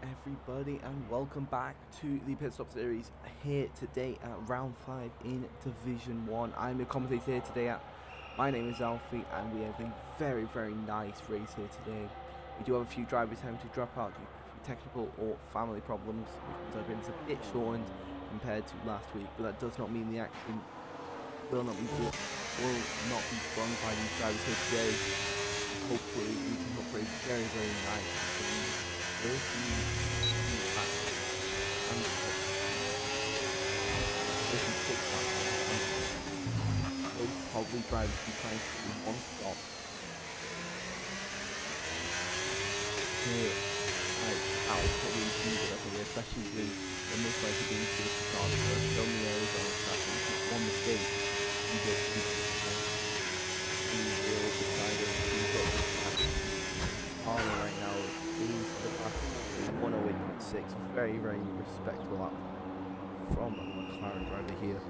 Everybody, and welcome back to the Pit Stop Series here today at round 5 in Division 1. I'm your commentator here today. My name is Alfie, and we have a very nice race here today. We do have a few drivers having to drop out due to technical or family problems, which means it's a bit shortened compared to last week, but that does not mean the action will not be fun by these drivers here today. Hopefully we can hope for a very nice 30 laps and 36 laps. Those probably drivers be trying to do one stop here. I'll probably do that here, especially with the most likely being safety cars. There are so many areas on the track, and if one mistake, you get will decide if you got this track. Harley right now is the fastest 108.6, very respectable lap from a McLaren driver here.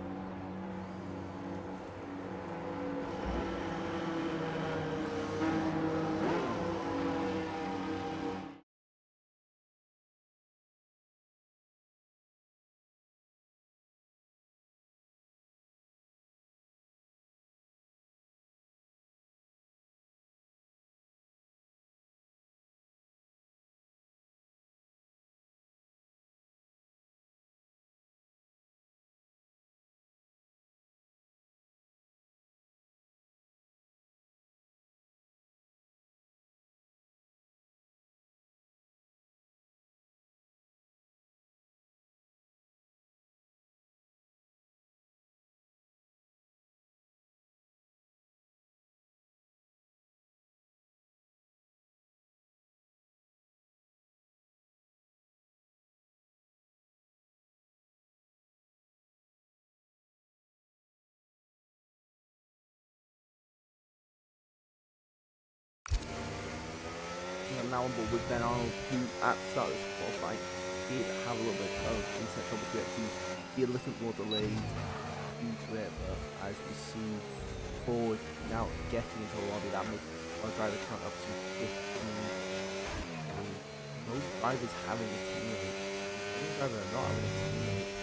And now on board with Ben Arnold, who at the start of this qualifying did have a little bit of reset trouble to be a little more delayed due to it, but as we see Ford now getting into the lobby, that makes our driver count up to 15. Most drivers having a teammate, most drivers are not having a teammate.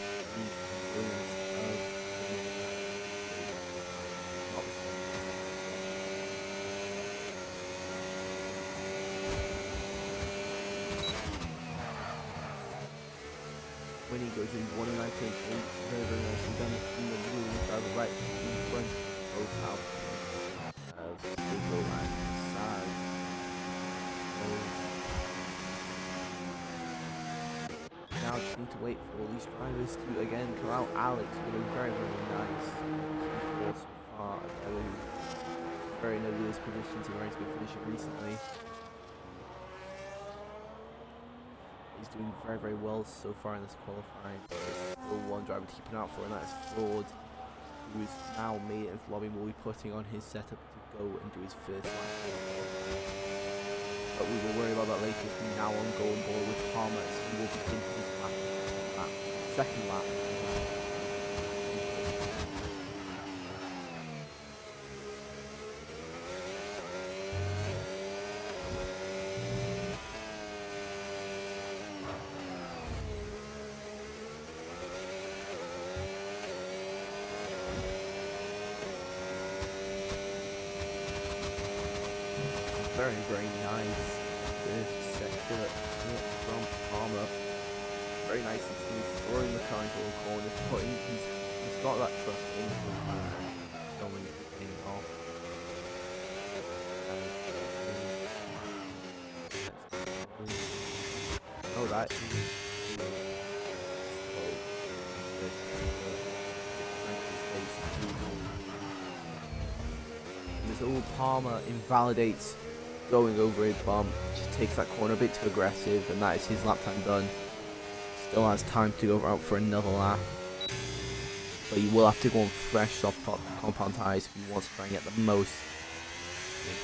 When he goes in 109.8, very nicely done from the blue driver right in front, both out of Diego and Saz. Now just need to wait for all these drivers to again come out. Alex doing very nice so far. Very nebulous positions in where he's been finishing recently. He's doing very well so far in this qualifying. There's still one driver to keep an eye out for, and that's Ford, who is now made it into the lobby and will be putting on his setup to go and do his first lap. But we will worry about that later. He's now on goal board with Palmer as he will begin his second lap. Very nice first sector from Palmer. Very nice as he's throwing the car into the corner, he's got that trust in him, going in off. Oh, that is this old Palmer invalidates going over a bump, just takes that corner a bit too aggressive, and that is his lap time done. Still has time to go out for another lap, but he will have to go on fresh soft top compound tyres if he wants to try and get the most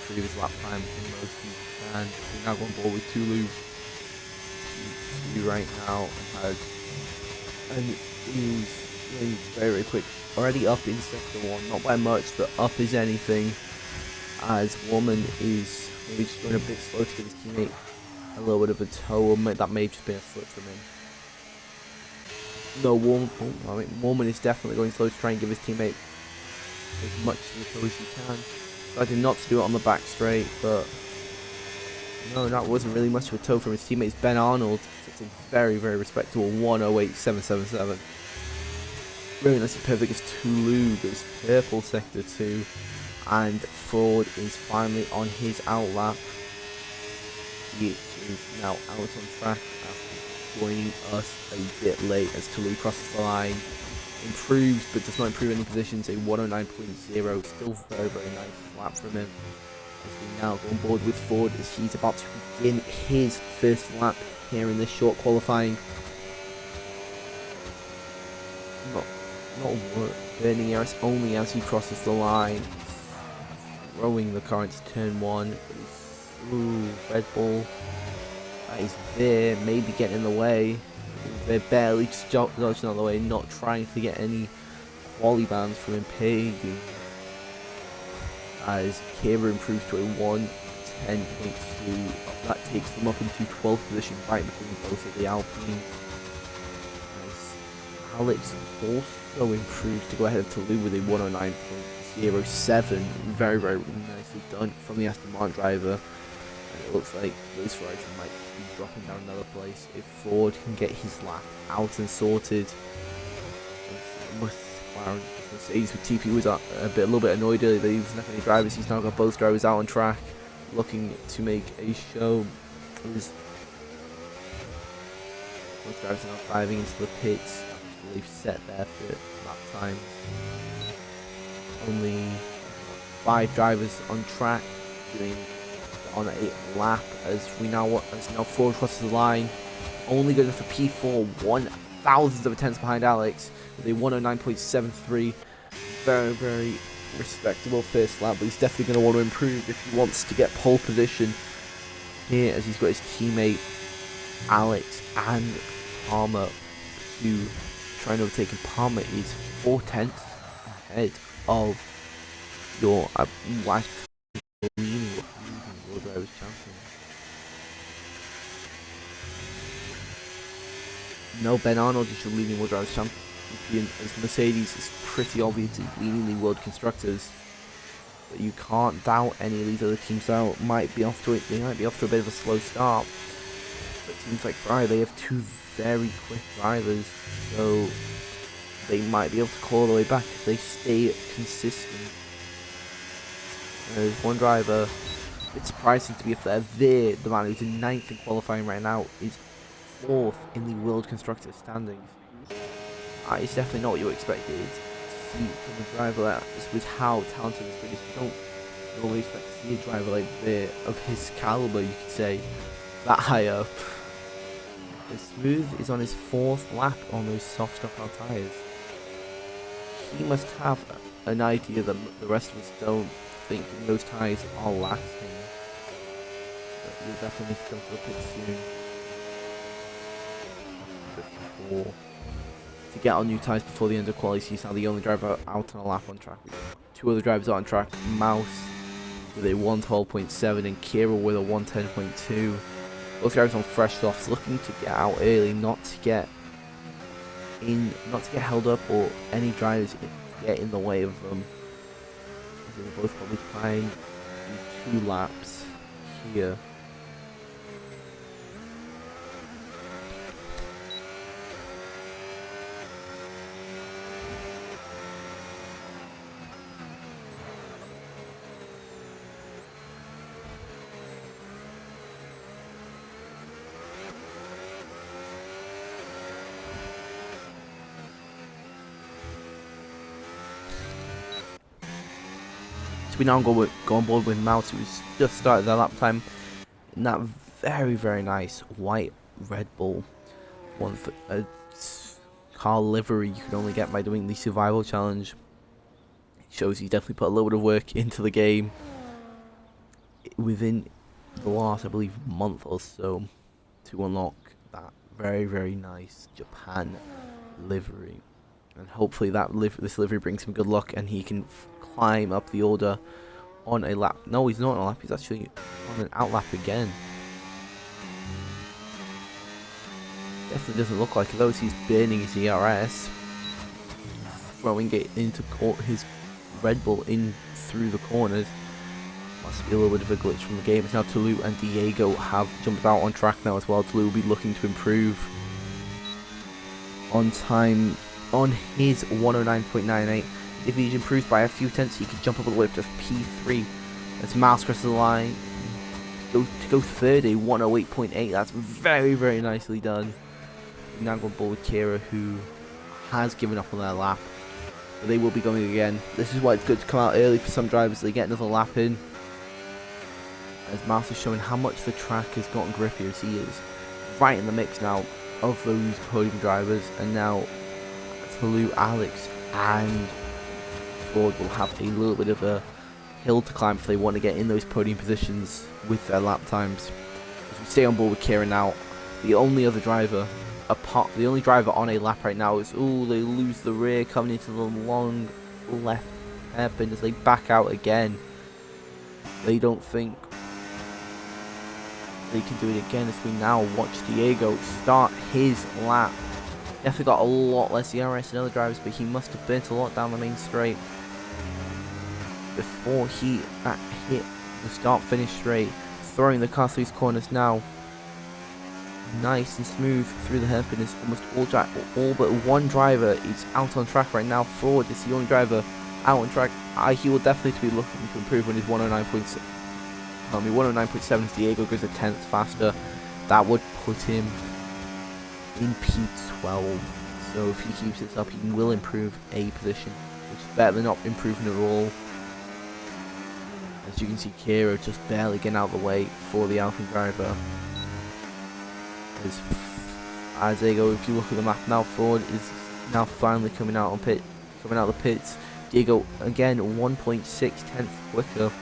previous lap time, the most he can. He's now going board with Tulu right now, and he's very quick, already up in sector 1, not by much, but up as anything, as Woman is maybe just going a bit slow to give his teammate a little bit of a toe, or that may have just been a slip from him. No, Warman is definitely going slow to try and give his teammate as much of the toe as he can. Decided not to do it on the back straight, but no, that wasn't really much of a toe from his teammates. Ben Arnold, it's a very, very respectable 108.777. Really nice and perfect as Tulu goes purple sector 2, and Ford is finally on his outlap. He is now out on track after joining us a bit late as Tulu crosses the line. Improves, but does not improve any positions. A 109.0, still very, very nice lap from him. As we now go on board with Ford as he's about to begin his first lap here in this short qualifying. Not burning Eris only as he crosses the line. Throwing the car into turn 1. Ooh, Red Bull. That is there, maybe getting in the way. They're barely dodging on the way, not trying to get any quali bans from impeding. As Kira improves to a 110.2, that takes them up into 12th position, right between both of the Alpines. As Alex also improves to go ahead of Toulouse with a 109.07, very, very nicely done from the Aston Martin driver. And it looks like Lewis Horizon might be dropping down another place if Ford can get his lap out and sorted. Mercedes with TP was a little bit annoyed earlier that he wasn't having any drivers. He's now got both drivers out on track, looking to make a show. Both drivers are now diving into the pits. They've set there for lap time. Only 5 drivers on track doing on a lap as now Ford crosses the line. Only good enough for P4, 1/1000th of a tenth behind Alex with a 109.73. Very, very respectable first lap, but he's definitely going to want to improve if he wants to get pole position here, as he's got his teammate Alex and Palmer to try and overtake him. Palmer is 4/10 ahead of your last World Drivers Champion. No, Ben Arnold is your leading World Drivers Champion, as Mercedes is pretty obviously leading the World Constructors. But you can't doubt any of these other teams out. They might be off to a bit of a slow start. But teams like Ferrari, they have 2 very quick drivers, so they might be able to claw the way back if they stay consistent. There's one driver, it's surprising to be up there. The man who's in 9th in qualifying right now is 4th in the World Constructors standings. It's definitely not what you expected to see from a driver like this, with how talented this is. You don't normally expect to see a driver like of his caliber, you could say, that high up. Smooth is on his 4th lap on those soft stock tyres. He must have an idea that the rest of us don't, thinking those tyres are lasting. But you'll definitely need to come to the pit soon to get on new tyres before the end of quali. He's now the only driver out on a lap on track. 2 other drivers out on track. Mouse with a 112.7 and Kira with a 110.2. Both drivers on fresh softs, looking to get out early, not to get held up, or any drivers get in the way of them. They're both probably trying to do 2 laps here. We now go on board with Mouse, who's just started their lap time in that very, very nice white Red Bull. One for a car livery you can only get by doing the survival challenge. It shows you definitely put a little bit of work into the game within the last, I believe, month or so to unlock that very, very nice Japan livery. And hopefully this livery brings him good luck and he can climb up the order on a lap. No, he's not on a lap, he's actually on an outlap again. definitely doesn't look like it, though. He's burning his ERS, throwing it into his Red Bull in through the corners. Must be a little bit of a glitch from the game. It's now Toulouse and Diego have jumped out on track now as well. Toulouse will be looking to improve on time on his 109.98. If he improves by a few tenths, he could jump up a little bit to P3. As Miles crosses the line to go third, a 108.8. That's very, very nicely done. Now going ball with Kira, who has given up on their lap. But they will be going again. This is why it's good to come out early for some drivers. They get another lap in. As Miles is showing how much the track has gotten grippier, as he is right in the mix now of those podium drivers. And now Toulouse, Alex and Ford will have a little bit of a hill to climb if they want to get in those podium positions with their lap times. As we stay on board with Kira now, the only driver on a lap right now is, oh, they lose the rear coming into the long left hairpin as they back out again. They don't think they can do it again, as we now watch Diego start his lap. Definitely got a lot less ERS than other drivers, but he must have burnt a lot down the main straight before he hit the start-finish straight, throwing the car through his corners now. Nice and smooth through the hairpin is almost all but one driver is out on track right now. Ford is the only driver out on track. He will definitely be looking to improve on his 109.6. 109.7 as Diego goes a tenth faster. That would put him in P12. So if he keeps this up, he will improve a position, which is better than not improving at all. As you can see, Kira just barely getting out of the way for the Alpine driver. As they go, if you look at the map now, Ford is now finally coming out of the pits. Diego again 1.6 tenths quicker.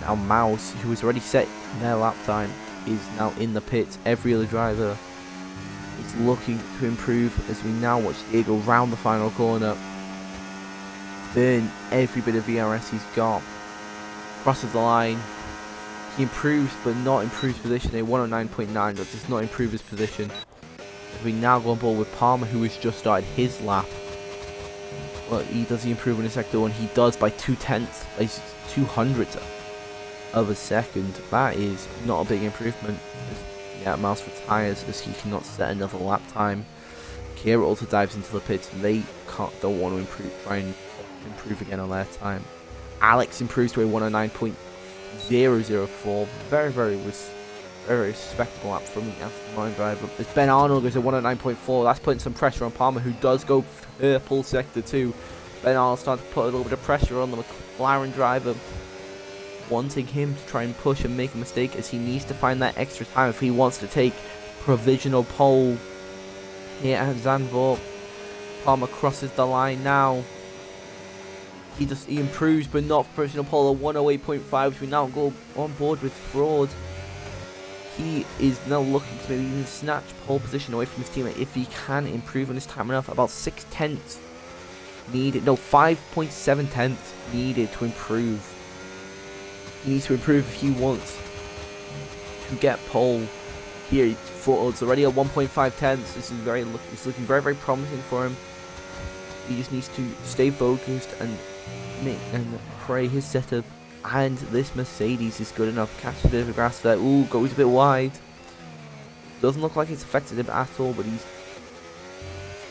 Now Mouse, who has already set their lap time, is now in the pits. Every other driver is looking to improve as we now watch Diego round the final corner, burn every bit of VRS he's got, crosses the line. He improves, but not improves position. A 109.9 that does not improve his position. As we now go on board with Palmer, who has just started his lap. Well, does he improve in his sector one? He does by 2 tenths, by 200ths of a second. That is not a big improvement. Yeah, Mouse retires as he cannot set another lap time. Kira also dives into the pits. They don't want to try and improve again on their time. Alex improves to a 109.004. Very respectable lap from the Aston Martin driver. As Ben Arnold goes to 109.4. That's putting some pressure on Palmer, who does go purple sector 2. Ben Arnold starting to put a little bit of pressure on the McLaren driver, wanting him to try and push and make a mistake, as he needs to find that extra time if he wants to take provisional pole here at Zandvoort. Palmer crosses the line now. He improves, but not for provisional pole, a 108.5, which we now go on board with Fraud. He is now looking to maybe even snatch pole position away from his teammate if he can improve on his time enough. About 6 tenths needed, no, 5.7 tenths needed to improve. He needs to improve if he wants to get pole. Here, Fraud's already at 1.5 tenths. This is it's looking very promising for him. He just needs to stay focused and pray his setup, and this Mercedes is good enough. Catches a bit of a grasp there. Ooh, goes a bit wide. Doesn't look like it's affected him at all, but he's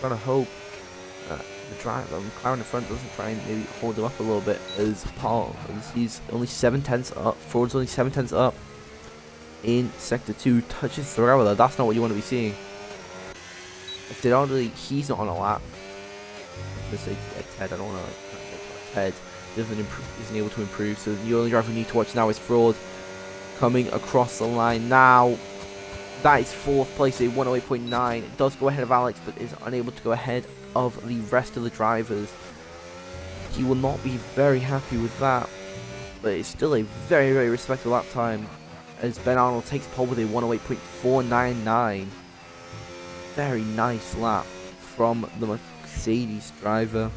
trying to hope that the driver, McLaren in front, doesn't try and maybe hold him up a little bit. As he's only 7 tenths up. Ford's only 7 tenths up in sector 2. Touches the rail there. That's not what you want to be seeing. If he's not on a lap. Let's say Ted, I don't want to Ted isn't able to improve, so the only driver we need to watch now is Fraud coming across the line now. That is 4th place, a 108.9. It does go ahead of Alex, but is unable to go ahead of the rest of the drivers. He will not be very happy with that, but it's still a very respectable lap time, as Ben Arnold takes pole with a 108.499. Very nice lap from the Mercedes driver.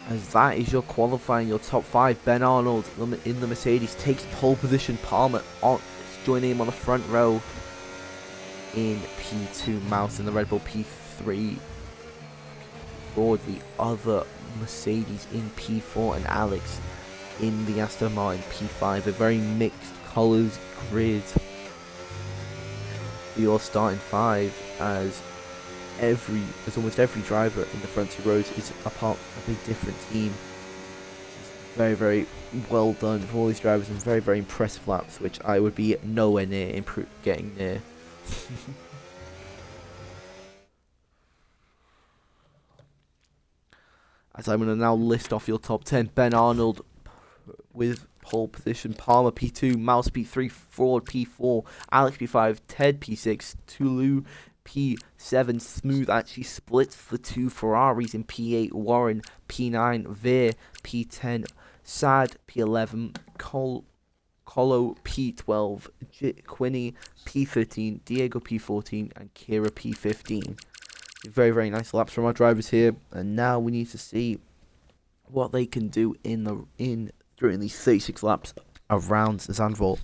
As that is your qualifying, your top 5. Ben Arnold in the Mercedes takes pole position. Palmer joining him on the front row. in P2, Mouse in the Red Bull P3, for the other Mercedes in P4, and Alex in the Aston Martin P5. A very mixed colours grid for your starting five, as almost every driver in the front two rows is a part of a different team. Very, very well done for all these drivers, and very, very impressive laps, which I would be nowhere near getting near. As I'm going to now list off your top 10. Ben Arnold with pole position, Palmer P2, Mouse P3, Ford P4, Alex P5, Ted P6, Tulu P7. Smooth actually splits the two Ferraris in P8, Warren P9, Veer P10, Sad P11, Colo P12, Quinny P13, Diego P14, and Kira P15. Very, very nice laps from our drivers here, and now we need to see what they can do during these 36 laps around Zandvoort.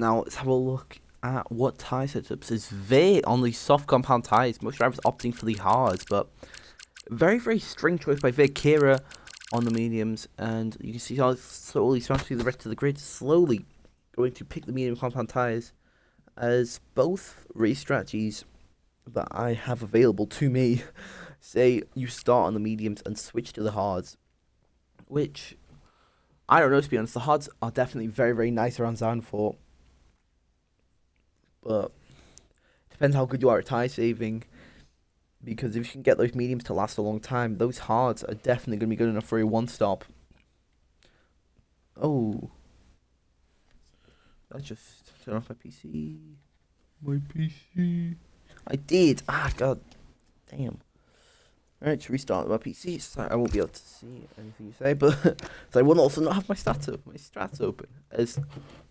Now let's have a look at what tyre setups is there on these soft compound tyres. Most drivers opting for the hards, but very, very strange choice by Veer. Kira on the mediums, and you can see how slowly starting to the rest of the grid, slowly going to pick the medium compound tyres, as both race strategies that I have available to me say you start on the mediums and switch to the hards, which I don't know, to be honest. The hards are definitely very, very nice around Zandvoort, but it depends how good you are at tyre saving, because if you can get those mediums to last a long time, those hards are definitely going to be good enough for a one-stop. Oh, I just turned off my PC. My PC. I did. Ah, god damn. Alright, to restart my PC, so I won't be able to see anything you say, but so I will also not have my stats open, as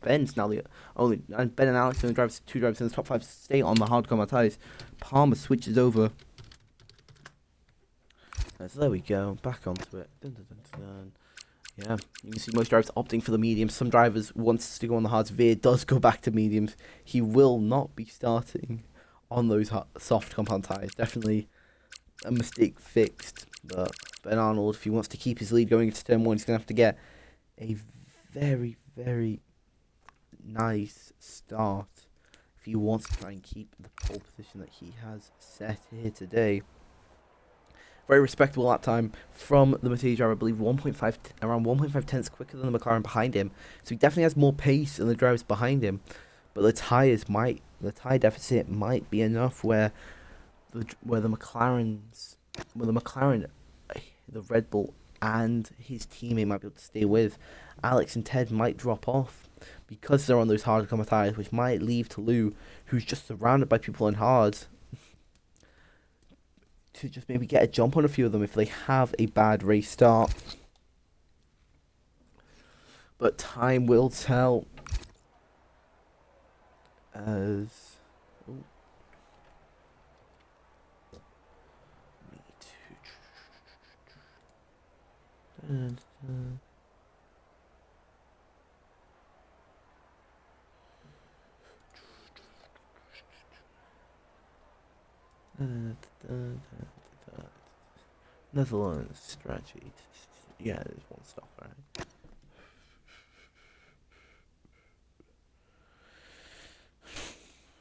Ben's now the only, and Ben and Alex are the two drivers in the top 5 stay on the hard combat tyres. Palmer switches over. So there we go, back onto it. Dun, dun, dun, dun. Yeah, you can see most drivers opting for the mediums. Some drivers wants to go on the hards. Veer does go back to mediums. He will not be starting on those soft compound tyres. Definitely a mistake fixed, but Ben Arnold, if he wants to keep his lead going into turn 1, he's going to have to get a very, very nice start if he wants to try and keep the pole position that he has set here today. Very respectable lap time from the Mercedes driver, I believe around 1.5 tenths quicker than the McLaren behind him, so he definitely has more pace than the drivers behind him, but the tyre deficit might be enough where the McLaren, the Red Bull and his teammate might be able to stay with. Alex and Ted might drop off because they're on those hard combat tyres, which might leave Tulu, who's just surrounded by people on hards, to just maybe get a jump on a few of them if they have a bad race start. But time will tell, as Netherlands strategy. Yeah, there's one stop, right?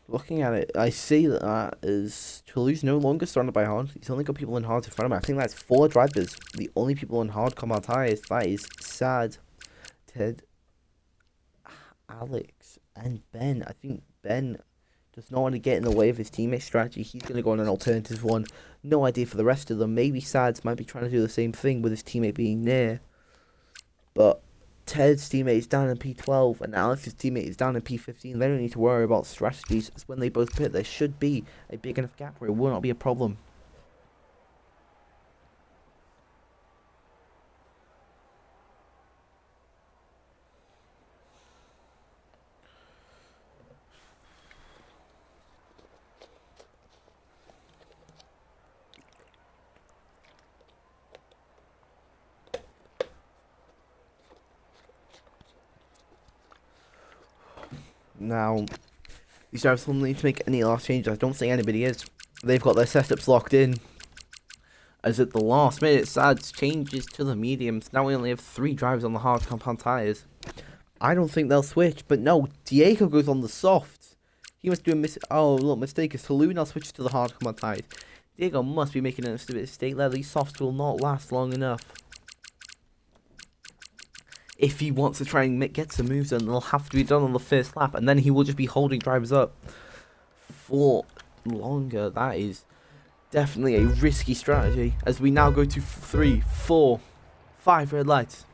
Looking at it, I see that is Toulouse no longer surrounded by hard. He's only got people in hard in front of him. I think that's 4 drivers. The only people in hard compound tires. That is Sad, Ted, Alex, and Ben. I think Ben does not want to get in the way of his teammate's strategy. He's going to go on an alternative one. No idea for the rest of them. Maybe Sads might be trying to do the same thing with his teammate being near. But Ted's teammate is down in P12 and Alex's teammate is down in P15. They don't need to worry about strategies. It's when they both pit, there should be a big enough gap where it will not be a problem. Now, these drivers don't need to make any last changes. I don't think anybody is. They've got their setups locked in. As at the last minute, Sads changes to the mediums. Now we only have 3 drivers on the hard compound tyres. I don't think they'll switch, but no, Diego goes on the softs. He must do a little mistake as Toulouse now switches to the hard compound tyres. Diego must be making a mistake there. These softs will not last long enough. If he wants to try and get some moves done, they'll have to be done on the first lap, and then he will just be holding drivers up for longer. That is definitely a risky strategy, as we now go to 3, 4, 5 red lights.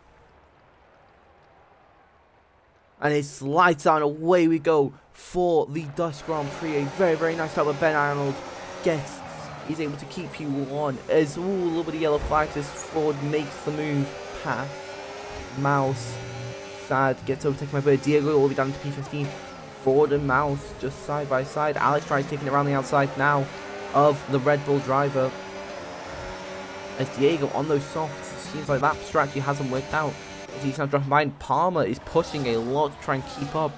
And it's lights on, away we go for the Dutch Grand Prix. A very, very nice start with Ben Arnold. He's able to keep P1 as, a little bit of yellow flags as Ford makes the move past Mouse. Sad gets overtaken by Bird. Diego all the way down to P15. Ford and Mouse just side by side. Alex tries taking it around the outside now of the Red Bull driver. As Diego on those softs, it seems like that strategy hasn't worked out. As he's now dropping behind. Palmer is pushing a lot to try and keep up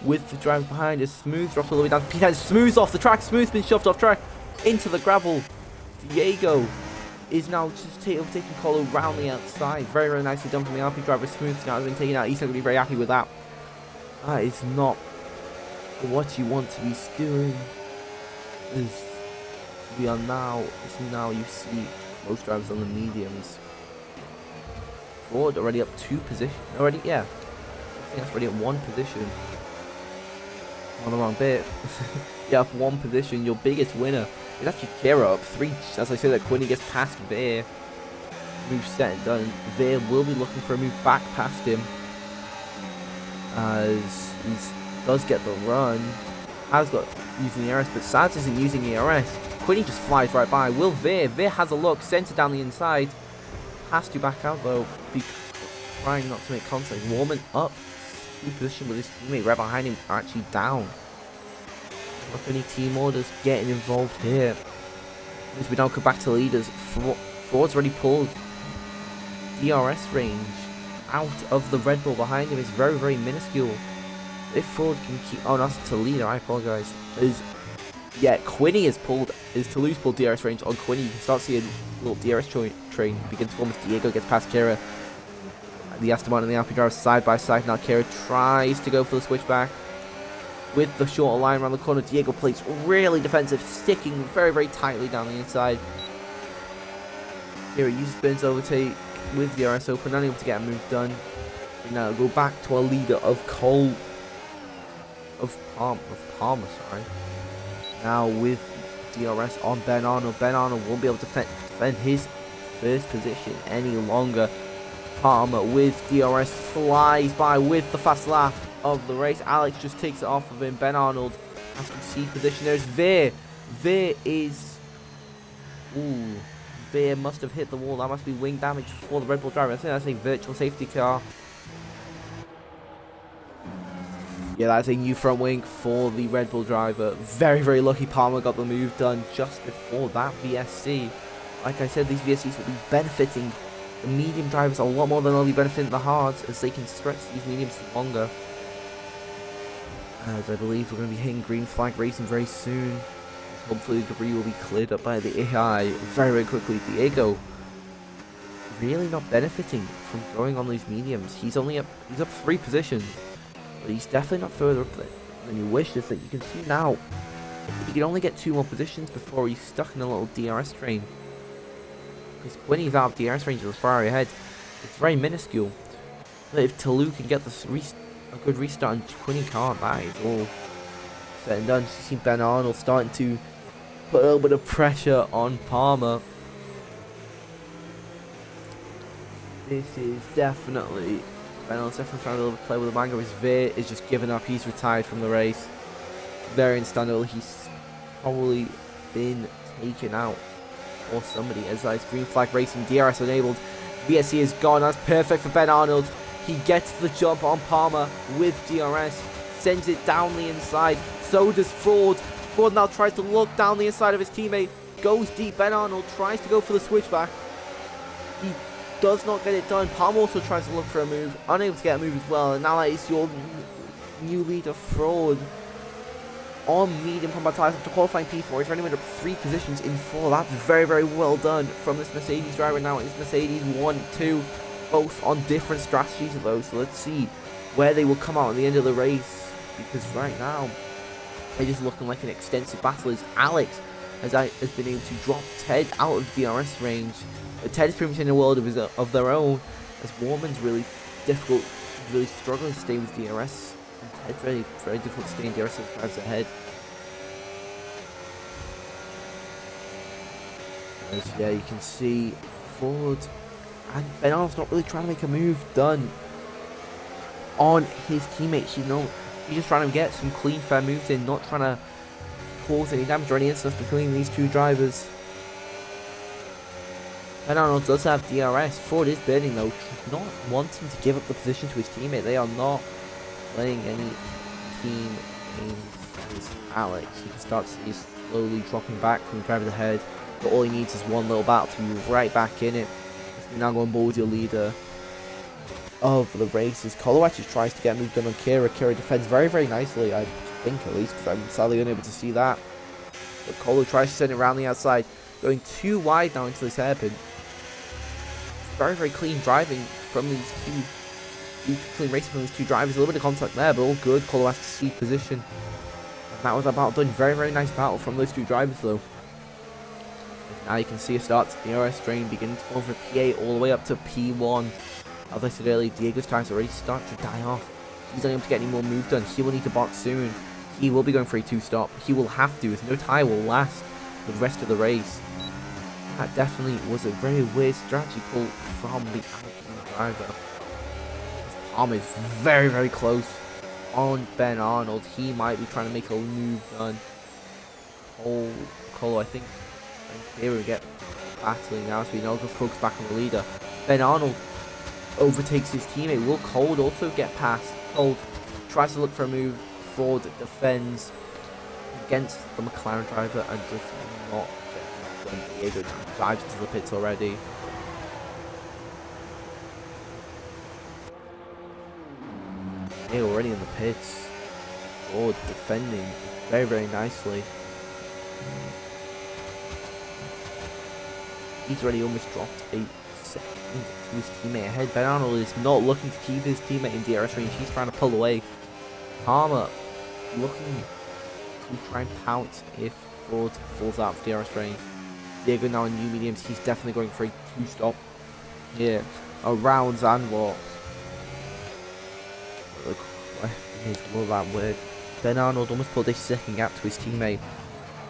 with the driver behind. As Smooth drops all the way down to P10. Smooth's off the track. Smooth's been shoved off track into the gravel. Diego is now just taking Colo round the outside. Very, very nicely done from the RP driver. Smooth's now been taken out. He's not going to be very happy with that. That is not what you want to be doing. As we are now you see most drivers on the mediums. Ford already up 2 positions. I think that's already at 1 position. On the wrong bit. Yeah, up 1 position. Your biggest winner is actually Kira up 3. As I say, that Quinny gets past Veer. Move set and done. Veer will be looking for a move back past him. As he does get the run. Has got using the ERS, but Sads isn't using the ERS. Quinny just flies right by. Will Veer? Veer has a look. Centre down the inside. Has to back out though. Be trying not to make contact. Warming up. In position with his teammate right behind him. Actually down. Look at any team orders getting involved here. As we now come back to leaders. Ford's already pulled DRS range out of the Red Bull behind him. It's very, very minuscule. If Ford can keep... Oh, not to leader. I apologize. Quinny has pulled... Toulouse pulled DRS range on Quinny. You can start seeing a little DRS train begins to form as Diego gets past Kira. The Aston Martin and the RP driver side by side. Now Kira tries to go for the switchback. With the shorter line around the corner, Diego plays really defensive, sticking very, very tightly down the inside. Kira uses Ben's overtake with the RS open, unable to get a move done. We now go back to our leader of Palmer, sorry. Now with DRS on Ben Arnold. Ben Arnold won't be able to defend his first position any longer. Palmer with DRS flies by with the fast lap of the race. Alex just takes it off of him. Ben Arnold has to concede position. There's Veer. Veer must have hit the wall. That must be wing damage for the Red Bull driver. I think that's a virtual safety car. Yeah, that's a new front wing for the Red Bull driver. Very, very lucky Palmer got the move done just before that VSC. Like I said, these VSCs will be benefiting the medium drivers a lot more than they'll be benefiting the hards, as they can stretch these mediums longer. As I believe we're going to be hitting green flag racing very soon. Hopefully the debris will be cleared up by the AI very, very quickly. Diego really not benefiting from going on these mediums. He's up 3 positions, but he's definitely not further up And you wish this that you can see now. He can only get 2 more positions before he's stuck in a little DRS train. Because when he's out of DRS range of the Ferrari ahead, it's very minuscule. But if Toulouse can get this a good restart and Quinny can't, that is all said and done. You see Ben Arnold starting to put a little bit of pressure on Palmer. This is definitely... Ben Arnold's definitely trying to play with the mango. His Veer is just giving up. He's retired from the race. Very understandable. He's probably been taken out or somebody, as that is green flag racing, DRS enabled. VSC is gone. That's perfect for Ben Arnold. He gets the jump on Palmer with DRS, sends it down the inside. So does Ford. Ford now tries to look down the inside of his teammate, goes deep. Ben Arnold tries to go for the switchback. He does not get it done. Palmer also tries to look for a move, unable to get a move as well. And now that is your new leader, Ford, on medium combat tires after qualifying P4. He's running with up 3 positions in 4. That's very, very well done from this Mercedes driver. Now it's Mercedes 1, 2, both on different strategies of those. So let's see where they will come out at the end of the race. Because right now, they're just looking like an extensive battle. As Alex has been able to drop Ted out of DRS range. But Ted is pretty much in a world of their own. As Warman's really difficult, really struggling to stay with DRS. It's very, very difficult to stay in DRS with drives ahead. As, yeah, you can see Ford and Ben Arnold's not really trying to make a move done on his teammates. You know, he's just trying to get some clean, fair moves in, not trying to cause any damage or any incidents between these 2 drivers. Ben Arnold does have DRS. Ford is burning though, not wanting to give up the position to his teammate. They are not playing any team games as Alex. You can start to see he's slowly dropping back from the driver's ahead, but all he needs is one little battle to be right back in it. You're now going board with your leader of the race as Colo actually tries to get moved done on Kira. Kira defends very, very nicely, I think, at least, because I'm sadly unable to see that. But Colo tries to send it around the outside, going too wide now into this hairpin. Very, very clean driving from these 2. Clean racing from these 2 drivers. A little bit of contact there, but all good. Colo has to see position. And that was about done. Very, very nice battle from those 2 drivers, though. Now you can see a start to the DRS train beginning to fall from P8 all the way up to P1. As I said earlier, Diego's tires already start to die off. He's unable to get any more moves done. He will need to box soon. He will be going for a 2-stop. He will have to, as no tire will last the rest of the race. That definitely was a very weird strategy pull from the Alpine driver. Palmer is very, very close on Ben Arnold. He might be trying to make a move done. Cole, I think. And here we get battling now, so we know to focus back on the leader. Ben Arnold overtakes his teammate. Will Cold also get past? Cold tries to look for a move. Ford defends against the McLaren driver and does not get done. Diego dives into the pits already. They're already in the pits. Ford defending very, very nicely. He's already almost dropped a second to his teammate ahead. Ben Arnold is not looking to keep his teammate in DRS range. He's trying to pull away. Palmer looking to try and pounce if Ford falls out of DRS range. Diego now in new mediums. He's definitely going for a 2-stop here around Zandvoort. Here's more of that word. Ben Arnold almost pulled a second gap to his teammate.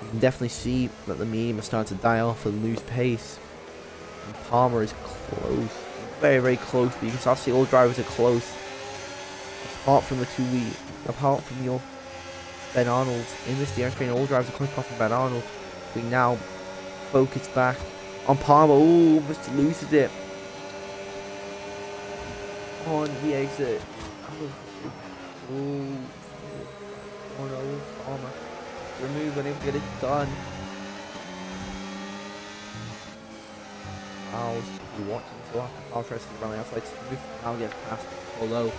You can definitely see that the medium is starting to die off and lose pace. And Palmer is close. Very, very close. But you can start to see all drivers are close. Apart from the 2 lead. Apart from your Ben Arnold. In this DRS train, all drivers are close apart from Ben Arnold. We now focus back on Palmer. Ooh, almost loses it. On the exit. Oh no, Palmer. Remove, unable to get it done. I'll be watching so I'll try to see around the outside. Now gets past although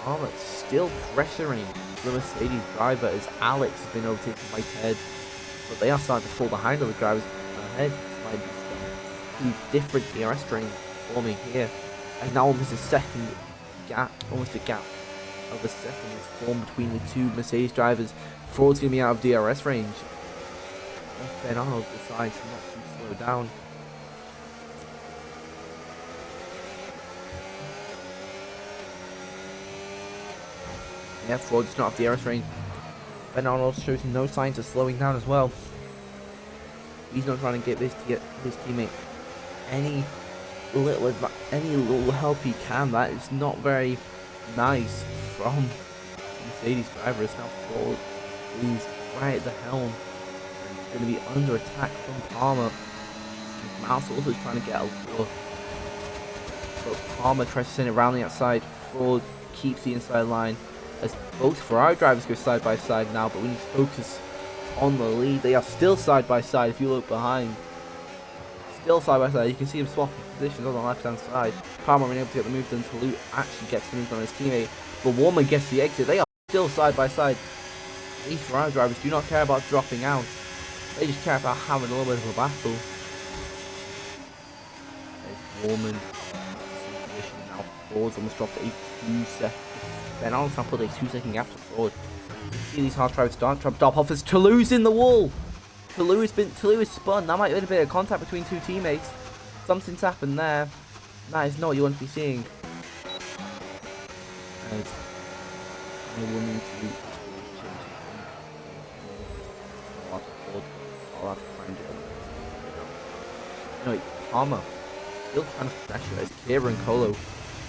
Palmer still pressuring the Mercedes driver as Alex has been overtaken by Ted. But they are starting to fall behind other drivers ahead. Might be 2 different DRS trains forming here. And now almost a second gap, almost a gap of a second is formed between the two Mercedes drivers. Ford's going to be out of DRS range. Ben Arnold decides not to slow down. Yeah, Ford's not off DRS range. Ben Arnold shows no signs of slowing down as well. He's not trying to get his teammate any little help he can. That is not very nice from Mercedes driver. It's now Ford. He's right at the helm. He's going to be under attack from Palmer. Mouse also trying to get out, but Palmer tries to send it around the outside. Ford keeps the inside line as both Ferrari drivers go side by side now, but we need to focus on the lead. They are still side by side. If you look behind, still side by side. You can see him swapping positions on the left hand side. Palmer being able to get the move done. Toulouse actually gets the move on his teammate, but Warman gets the exit. They are still side by side. These Ferrari drivers do not care about dropping out. They just care about having a little bit of a battle. There's Warman. Now Ford's almost dropped a 2 second. Ben Arnold's now put a 2 second gap to Ford. You see these hard drivers start drop off. There's Toulouse in the wall. Toulouse spun. That might have been a bit of contact between two teammates. Something's happened there. That is not what you want to be seeing. As I will need to change something. I'll have to find it. No, Palmer still trying to pressurize Kira and Colo.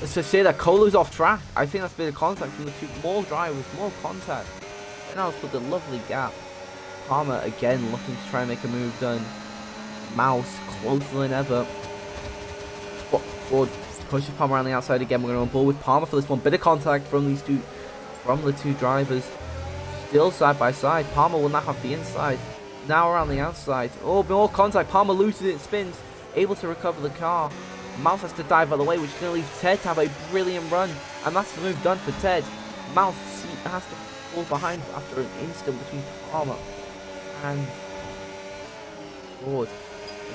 Let's just say that Colo's off track. I think that's a bit of contact from the two. More drivers, more contact. And now it's put the lovely gap. Palmer again looking to try and make a move done. Mouse closer than ever. Ford pushes Palmer around the outside again. We're going to on board with Palmer for this one. Bit of contact from these two, from the two drivers. Still side by side. Palmer will now have the inside. Now around the outside. Oh, more contact. Palmer loses it, spins. Able to recover the car. Mouse has to dive out of the way, which is going to leave Ted to have a brilliant run. And that's the move done for Ted. Mouse has to fall behind after an instant between Palmer and Ford.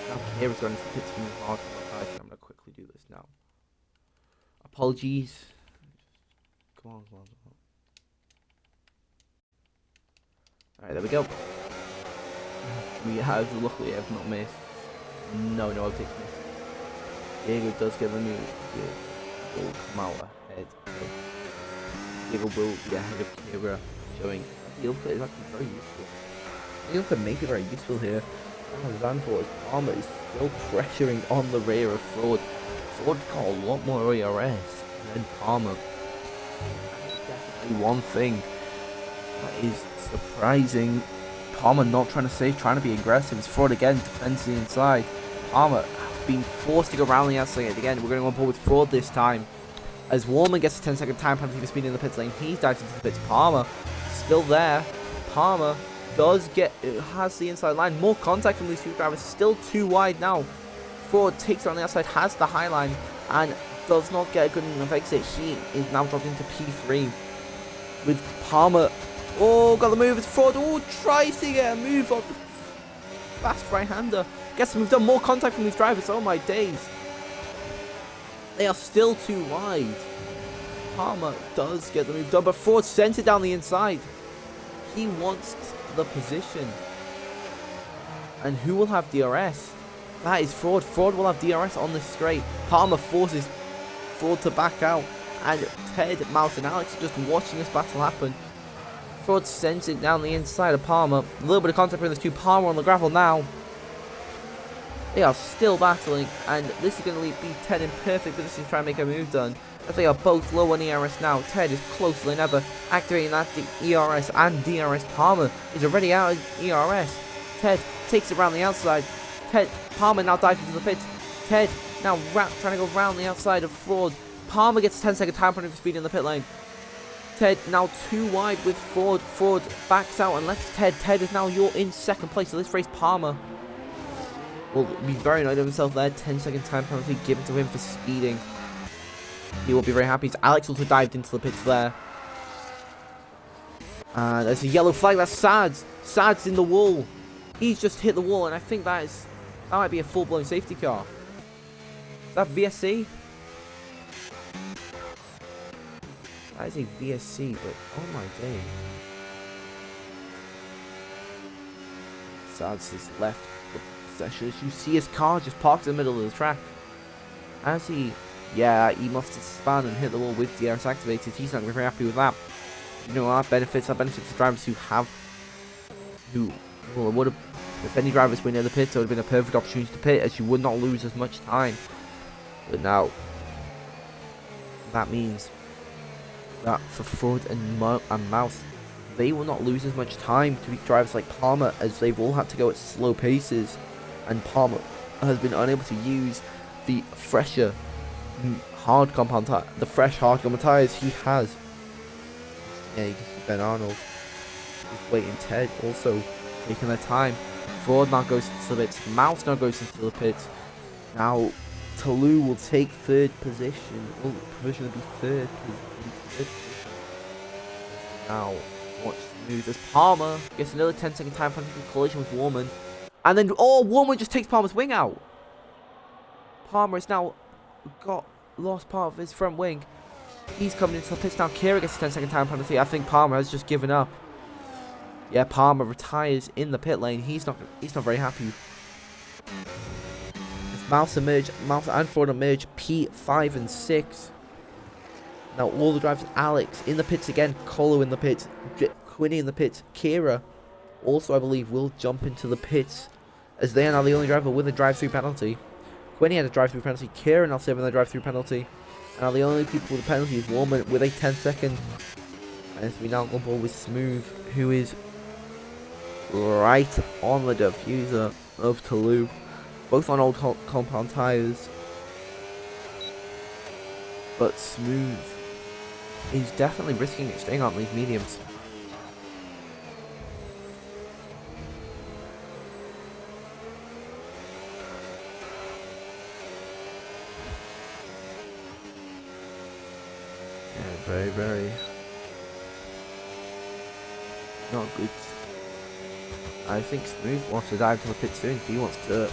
Now Kira's going to pits from the hard. I'm going to quickly do this now. Apologies. Come on. Alright, there we go. Luckily have not missed. No, I've taken this. Diego does get the move. Diego will come out ahead. Diego will be ahead of Kira, showing the upgrade is actually very useful. The upgrade may be very useful here. Zanford, Palmer is still pressuring on the rear of Ford. Ford got a lot more ERS than Palmer. Definitely one thing that is surprising. Palmer not trying to save, trying to be aggressive. It's Ford again, defends the inside. Palmer being forced to go around the outside again. We're going to go on board with Ford this time. As Warman gets a 10-second time penalty for speeding in the pit lane, he dives into the pits. Palmer still there. Palmer has the inside line. More contact from these two drivers. Still too wide now. Ford takes it on the outside, has the high line, and does not get a good enough exit. He is now dropped into P3 with Palmer. Oh, got the move. It's Ford. Oh, tries to get a move on the fast right-hander. Gets the move done. More contact from these drivers. Oh my days. They are still too wide. Palmer does get the move done, but Ford sends it down the inside. He wants the position. And who will have DRS? That is Ford. Ford will have DRS on the straight. Palmer forces Ford to back out. And Ted, Mouse, and Alex are just watching this battle happen. Ford sends it down the inside of Palmer. A little bit of contact between the two. Palmer on the gravel now. They are still battling, and this is going to be Ted in perfect position to try and make a move done. As they are both low on ERS now. Ted is closer than ever, activating that ERS and DRS. Palmer is already out of ERS. Ted takes it around the outside. Palmer now dives into the pit. Ted now trying to go round the outside of Ford. Palmer gets a 10-second time penalty for speed in the pit lane. Ted now too wide with Ford. Ford backs out and lets Ted. Ted is now in second place. So this race, Palmer will be very annoyed with himself there. 10-second time penalty given to him for speeding. He will be very happy. Alex also dived into the pits there. And there's a yellow flag. That's Sads. Sads in the wall. He's just hit the wall, and I think that might be a full-blown safety car. Is that VSC? That is a VSC, but oh my day. Sads has left the session. As you see his car just parked in the middle of the track. As he, yeah, he must have spun and hit the wall with DRS activated. He's not very happy with that. You know, that benefits the drivers who would have, if any drivers were near the pit, it would have been a perfect opportunity to pit, as you would not lose as much time. But now, that means that for Ford and Mouse, they will not lose as much time to beat drivers like Palmer, as they've all had to go at slow paces, and Palmer has been unable to use the fresher hard compound tires he has. Yeah, you can see Ben Arnold is waiting. Ted also taking their time. Ford now goes into the pits. Mouse now goes into the pits. Now Toulouse will take third position. Will provisionally be third position. Now watch smooth as Palmer gets another 10-second time penalty for collision with Warman. And then, oh, Warman just takes Palmer's wing out. Palmer has now lost part of his front wing. He's coming into the pits now. Kira gets a 10-second time penalty. I think Palmer has just given up. Yeah, Palmer retires in the pit lane. He's not very happy. As Mouse and Ford emerge P5 and 6. Now all the drivers, Alex in the pits again, Colo in the pits, Quinny in the pits, Kira also, I believe, will jump into the pits, as they are now the only driver with a drive-through penalty. Quinny had a drive-through penalty, Kira now saving the drive-through penalty, and now the only people with a penalty is Warman with a 10-second. As we now go ball with Smooth, who is right on the diffuser of Toulouse, both on old compound tires. But Smooth is definitely risking it staying on these mediums. Yeah, very, very not good. I think Smooth wants to dive to the pit soon if he wants to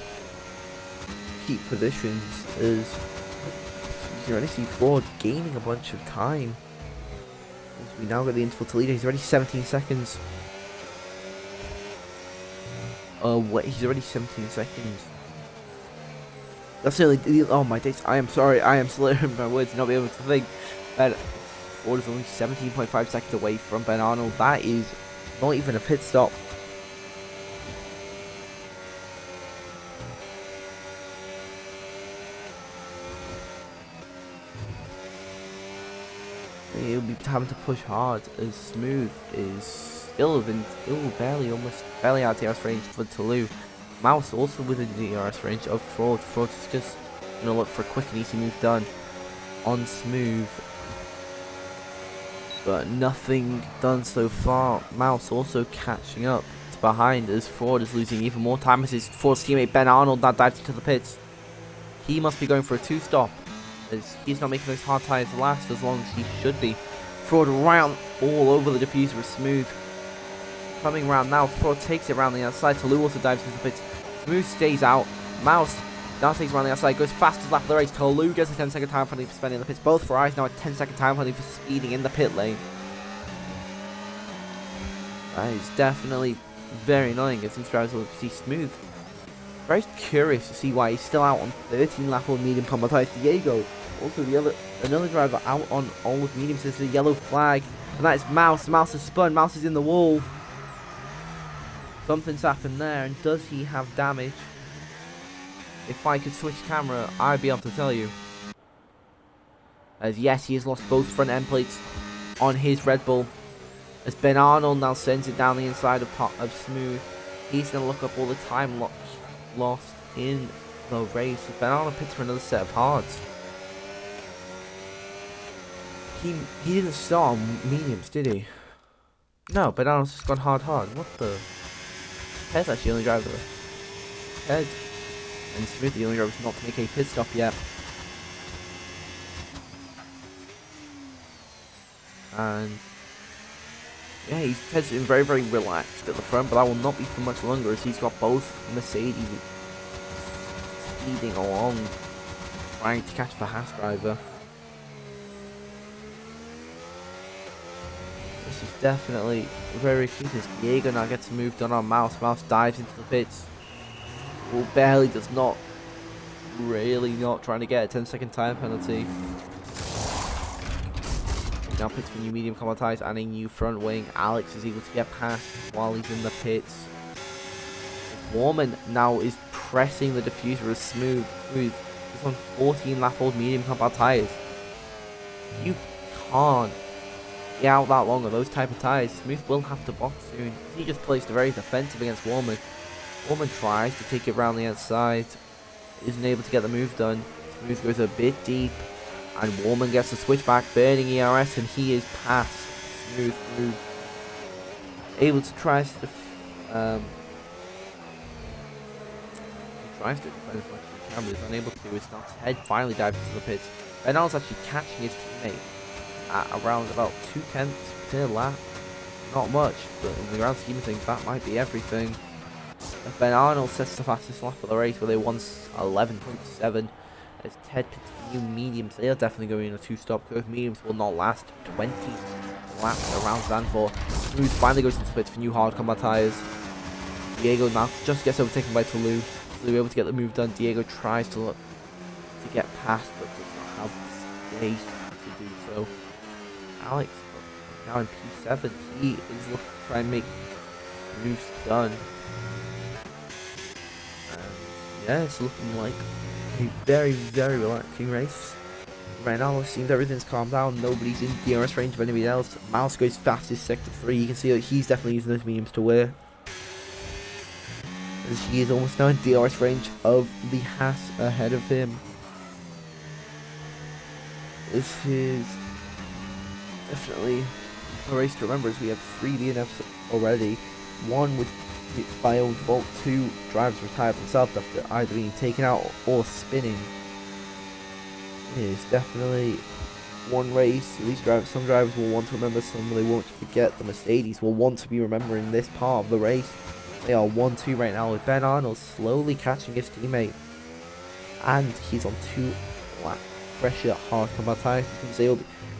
keep positions, as you can already see Ford gaining a bunch of time. As we now get the interval to lead, he's already 17 seconds. Wait, he's already 17 seconds. That's nearly, oh my days, I am sorry, I am slurring my words, not be able to think. But Ford is only 17.5 seconds away from Ben Arnold. That is not even a pit stop. He'll be having to push hard, as Smooth is still barely out of DRS range for Toulouse. Mouse also within the DRS range of Ford. Ford's just gonna look for a quick and easy move done on Smooth, but nothing done so far. Mouse also catching up. It's behind, as Ford is losing even more time, as his Ford's teammate Ben Arnold now dives into the pits. He must be going for a 2-stop, as he's not making those hard tires last as long as he should be. Ford around all over the diffuser with Smooth. Coming around now, Ford takes it around the outside. Toulouse also dives into the pits. Smooth stays out. Mouse now takes around the outside, goes fastest lap of the race. Toulouse gets a 10-second time penalty for spending in the pits. Both Ferraris now a 10-second time penalty for speeding in the pit lane. That is definitely very annoying, as these drivers will see Smooth. Very curious to see why he's still out on 13 lap on medium compound tires. Diego, also another driver out on old mediums. There's a yellow flag, and that is Mouse. Mouse has spun. Mouse is in the wall. Something's happened there, and does he have damage? If I could switch camera, I'd be able to tell you. As yes, he has lost both front end plates on his Red Bull. As Ben Arnold now sends it down the inside of Smooth. He's going to look up all the time lost in the race. Ben Arnold pits for another set of hards. He didn't start on mediums, did he? No, Ben Arnold's just gone hard. What the? Ted's actually the only driver. Ted and Smooth the only drivers not to make a pit stop yet. And yeah, Ted's been very, very relaxed at the front, but that will not be for much longer, as he's got both Mercedes speeding along, trying to catch the Haas driver. This is definitely very key. Diego now gets moved on Mouse. Mouse dives into the pits. Well, barely does not. Really not trying to get a 10-second time penalty. Now pits for new medium combat tires and a new front wing. Alex is able to get past while he's in the pits. Warman now is pressing the diffuser as smooth. He's on 14 lap old medium combat tires. You can't get out that long on those type of tires. Smooth will have to box soon. He just placed very defensive against Warman. Warman tries to take it around the outside. Isn't able to get the move done. Smooth goes a bit deep. And Warman gets the switchback, burning ERS, and he is past Smooth through. Able to try to tries to defend as much as he can, but is unable to. It's now Ted finally diving into the pits. Bernal's actually catching his teammate at around about 2/10 per lap. Not much, but in the grand scheme of things, that might be everything. Ben Arnold sets the fastest lap of the race with a 1:11.7. As Ted picks new mediums, they are definitely going in a two-stop curve. Mediums will not last 20 laps around Zandvoort. Smooth finally goes into the pits for new hard combat tyres. Diego now just gets overtaken by Toulouse. Toulouse able to get the move done. Diego tries to look to get past, but does not have space to do so. Alex now in P7, he is looking to try and make moves done. Yeah, it's looking like a very, very relaxing race. Right now, it seems everything's calmed down. Nobody's in DRS range of anybody else. Mouse goes fastest, sector 3. You can see that he's definitely using those mediums to wear. As he is almost now in DRS range of the Haas ahead of him. This is definitely a race to remember, as we have 3 DNFs already. One with by own fault, 2 drivers retired themselves after either being taken out or spinning. It is definitely one race. These drivers, some drivers will want to remember, some they won't forget. The Mercedes will want to be remembering this part of the race. They are 1-2 right now, with Ben Arnold slowly catching his teammate, and he's on 2 fresher hard combat tyres. You can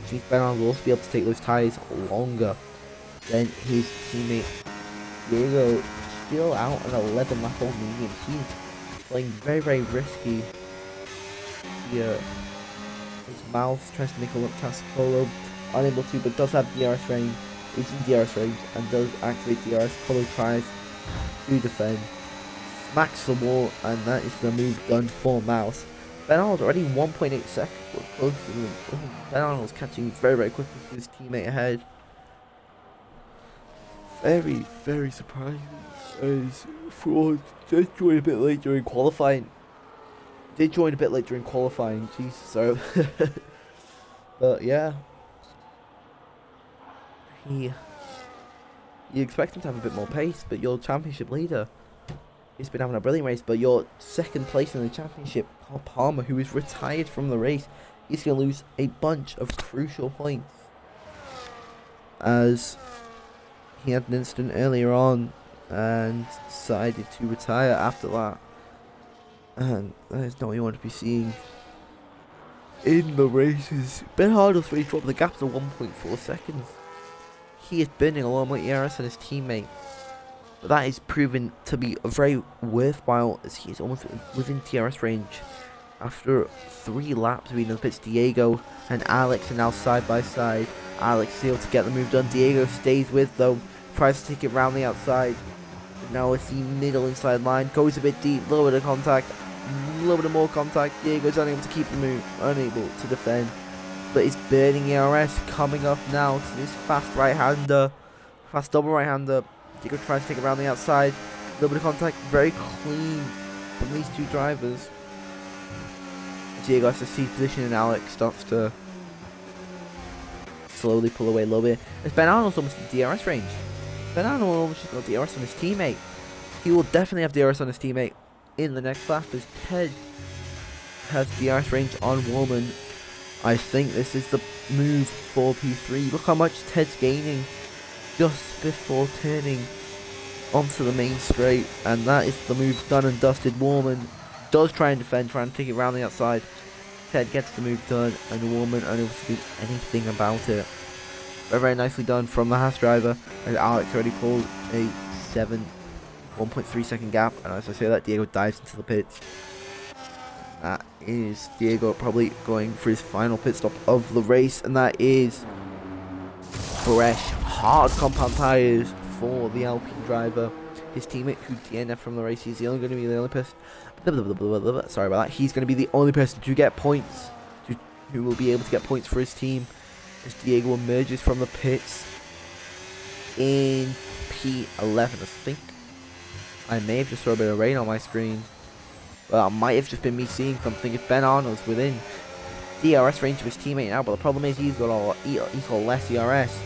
see Ben Arnold will also be able to take those tyres longer than his teammate Diego. Still out an 11 lap old medium. He's playing very, very risky here. His Mouse tries to make a look past Colo, unable to, but does have DRS range. Is in DRS range and does activate DRS. Colo tries to defend, smacks the wall, and that is the move done for Mouse. Ben Arnold already 1.8 seconds close to him. Ben Arnold's catching very, very quickly to his teammate ahead. Very, very surprising, as Ford did join a bit late during qualifying. Jesus, so. But yeah. You expect him to have a bit more pace, but your championship leader, he's been having a brilliant race, but your second place in the championship, Carl Palmer, who is retired from the race, he's going to lose a bunch of crucial points, as he had an incident earlier on and decided to retire after that, and that is not what you want to be seeing in the races. Ben Arnold's race dropped the gap to 1.4 seconds. He is burning a lot more ERS than his teammate, but that is proven to be very worthwhile, as he is almost within TRS range. After 3 laps between the pits, Diego and Alex are now side by side. Alex is able to get the move done. Diego stays with, though, tries to take it round the outside. Now it's the middle inside line, goes a bit deep, little bit of contact, a little bit of more contact. Diego's unable to keep the move, unable to defend, but it's burning ERS. Coming up now to this fast right-hander, fast double right-hander. Diego tries to take it around the outside, a little bit of contact, very clean from these 2 drivers. Diego has to see position, and Alex starts to slowly pull away a little bit. As Ben Arnold's almost in DRS range. Ben Arnold almost got DRS on his teammate. He will definitely have DRS on his teammate in the next lap, as Ted has DRS range on Woman. I think this is the move for P3. Look how much Ted's gaining just before turning onto the main straight, and that is the move done and dusted. Woman does try and defend, trying to take it around the outside. Ted gets the move done, and Woman unable to do anything about it. Very, very nicely done from the Haas driver, as Alex already pulled a 1.3 second gap, and as I say that, Diego dives into the pits. That is Diego probably going for his final pit stop of the race, and that is fresh, hard compound tyres for the Alpine driver. His teammate who DNF'd from the race, he's the only going to be the only person. Sorry about that. He's going to be the only person to get points, who will be able to get points for his team, as Diego emerges from the pits in P11. I think I may have just thrown a bit of rain on my screen. Well, it might have just been me seeing something. If Ben Arnold's within DRS range of his teammate now, but the problem is he's got less DRS.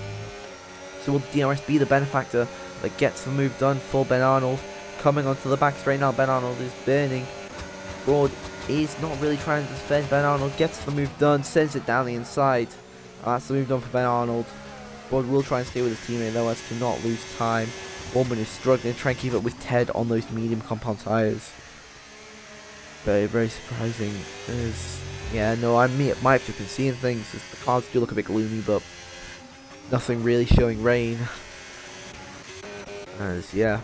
So will DRS be the benefactor that gets the move done for Ben Arnold? Coming onto the back straight now, Ben Arnold is burning. Fraud is not really trying to defend. Ben Arnold gets the move done, sends it down the inside. That's the move done for Ben Arnold. Fraud will try and stay with his teammate though, as to not lose time. Woman is struggling to try and keep up with Ted on those medium compound tyres. Very, very surprising. Yeah, no, I might have just been seeing things. The clouds do look a bit gloomy, but nothing really showing rain. Yeah,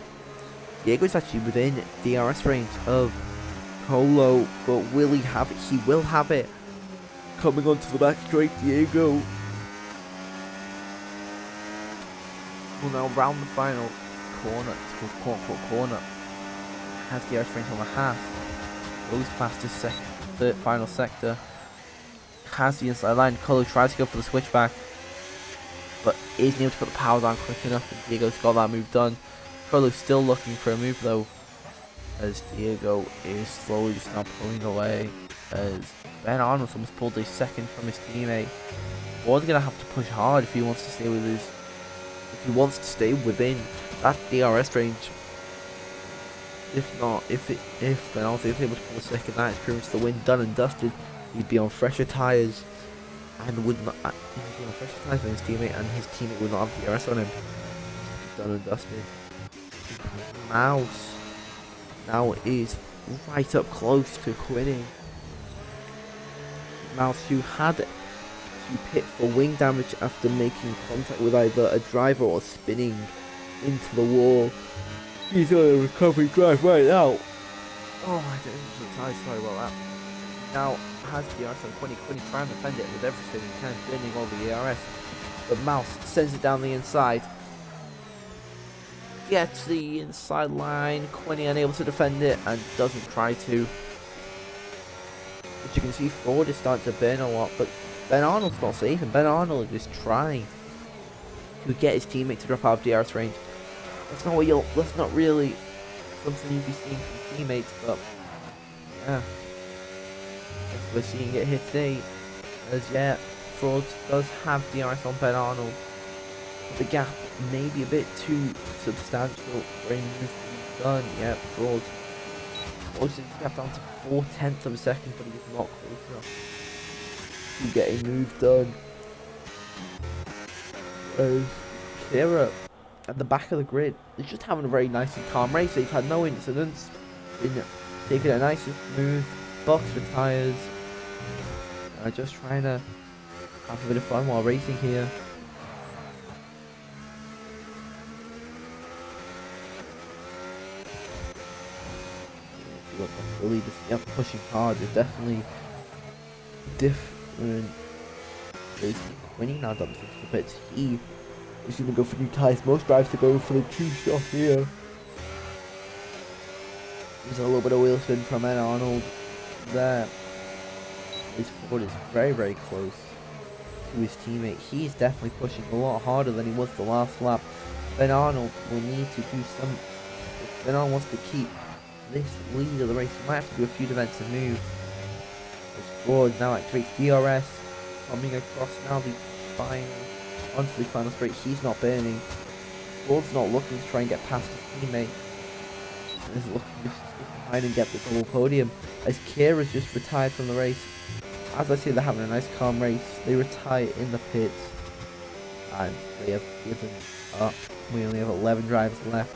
Diego's actually within DRS range of Polo, but will he have it? He will have it. Coming onto the back straight, Diego will now round the final corner. Has DRS range on the half. Goes fastest final sector. Has the inside line. Colo tries to go for the switchback, but isn't able to put the power down quick enough, and Diego's got that move done. Colo's still looking for a move though, as Diego is slowly just now pulling away, as Ben Arnold almost pulled a second from his teammate. Ward's gonna have to push hard if he wants to stay within that DRS range. If not, if Ben Arnold is able to pull a second, that is pretty much the win done and dusted. He'd be on fresher tyres and would not he'd be on fresher tyres than his teammate, and his teammate would not have DRS on him. Done and dusted. Mouse now is right up close to quitting. Mouse, who had to pit for wing damage after making contact with either a driver or spinning into the wall. He's on a recovery drive right now. Oh, I didn't sorry about that. Now has DRS on 20 trying to defend it with everything he can, burning all the ARS. But Mouse sends it down the inside. Gets the inside line. Quinny unable to defend it and doesn't try to. As you can see, Ford is starting to burn a lot, but Ben Arnold's not safe, and Ben Arnold is trying to get his teammate to drop out of DRS range. That's not really something you'd be seeing from teammates, but yeah, we're seeing it here today. As yeah, Fraud does have DRS on Ben Arnold, but the gap may be a bit too substantial for any move to be done. Yeah, Fraud forces the gap down to 0.4 of a second, but he is not close enough to get a move done. Kira at the back of the grid is just having a very nice and calm race. They've had no incidents, been taking a nice and smooth, box for tyres, just trying to have a bit of fun while racing here. Really just pushing hard is definitely different. Winning now dumps into the pits. He is going to go for new tyres. Most drives to go for the two-shot here. There's a little bit of wheel spin from Ben Arnold there. His Ford is very, very close to his teammate. He's definitely pushing a lot harder than he was the last lap. Ben Arnold will need to do some. If Ben Arnold wants to keep this lead of the race, he might have to do a few defensive moves. As Ford now activates DRS, coming across now the final, onto the final straight. He's not burning. Ford's not looking to try and get past his teammate. He's looking to stick behind and get the double podium, as Kira's just retired from the race. As I say, they're having a nice calm race. They retire in the pits, and they have given up. We only have 11 drivers left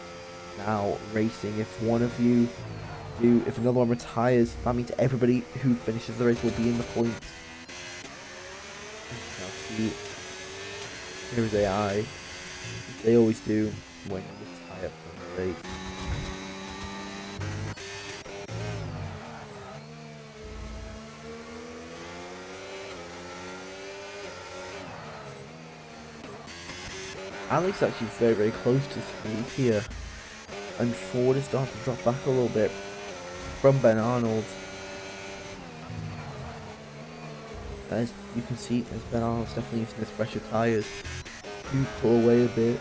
now racing. If another one retires, that means everybody who finishes the race will be in the points. Now see Here's AI. They always do when you retire from the race. Alex actually very, very close to 3 here. And Ford is starting to drop back a little bit from Ben Arnold. As you can see, as Ben Arnold's definitely using his fresher tyres to pull away a bit.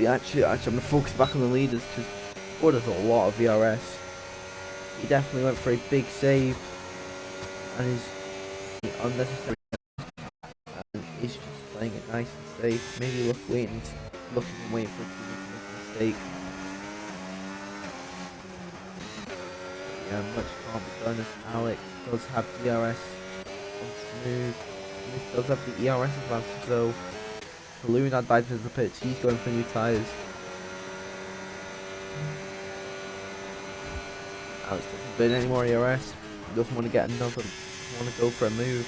Actually, I'm going to focus back on the leaders because Ford has a lot of VRS. He definitely went for a big save and is unnecessary and is just playing it nice and safe. Maybe looking and waiting for a team to make a mistake. Yeah, much can't be done as Alex does have DRS on Smooth. Smooth does have the ERS advantage though. Luna dives into the pits, he's going for new tyres. Alex doesn't burn any more ERS, he doesn't want to get another, doesn't want to go for a move.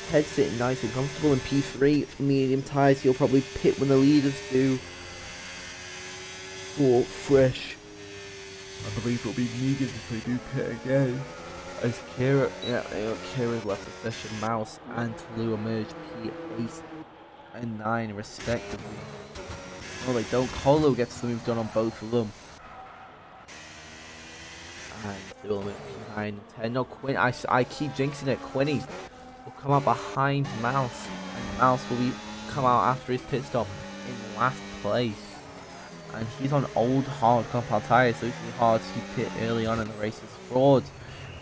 Ted's sitting nice and comfortable in P3, medium tyres, he'll probably pit when the leaders do. For fresh. I believe it'll be medium if they do pit again. As Kira's left the session, Mouse and Tolu emerge P8 and 9 respectively. No, they don't. Colo gets the move done on both of them. And they will move P9 and 10. No, Quinn. I keep jinxing it. Quinny will come out behind Mouse, and Mouse will come out after his pit stop in last place. And he's on old hard compound tyres, so it's really hard to pit early on in the races. Fraud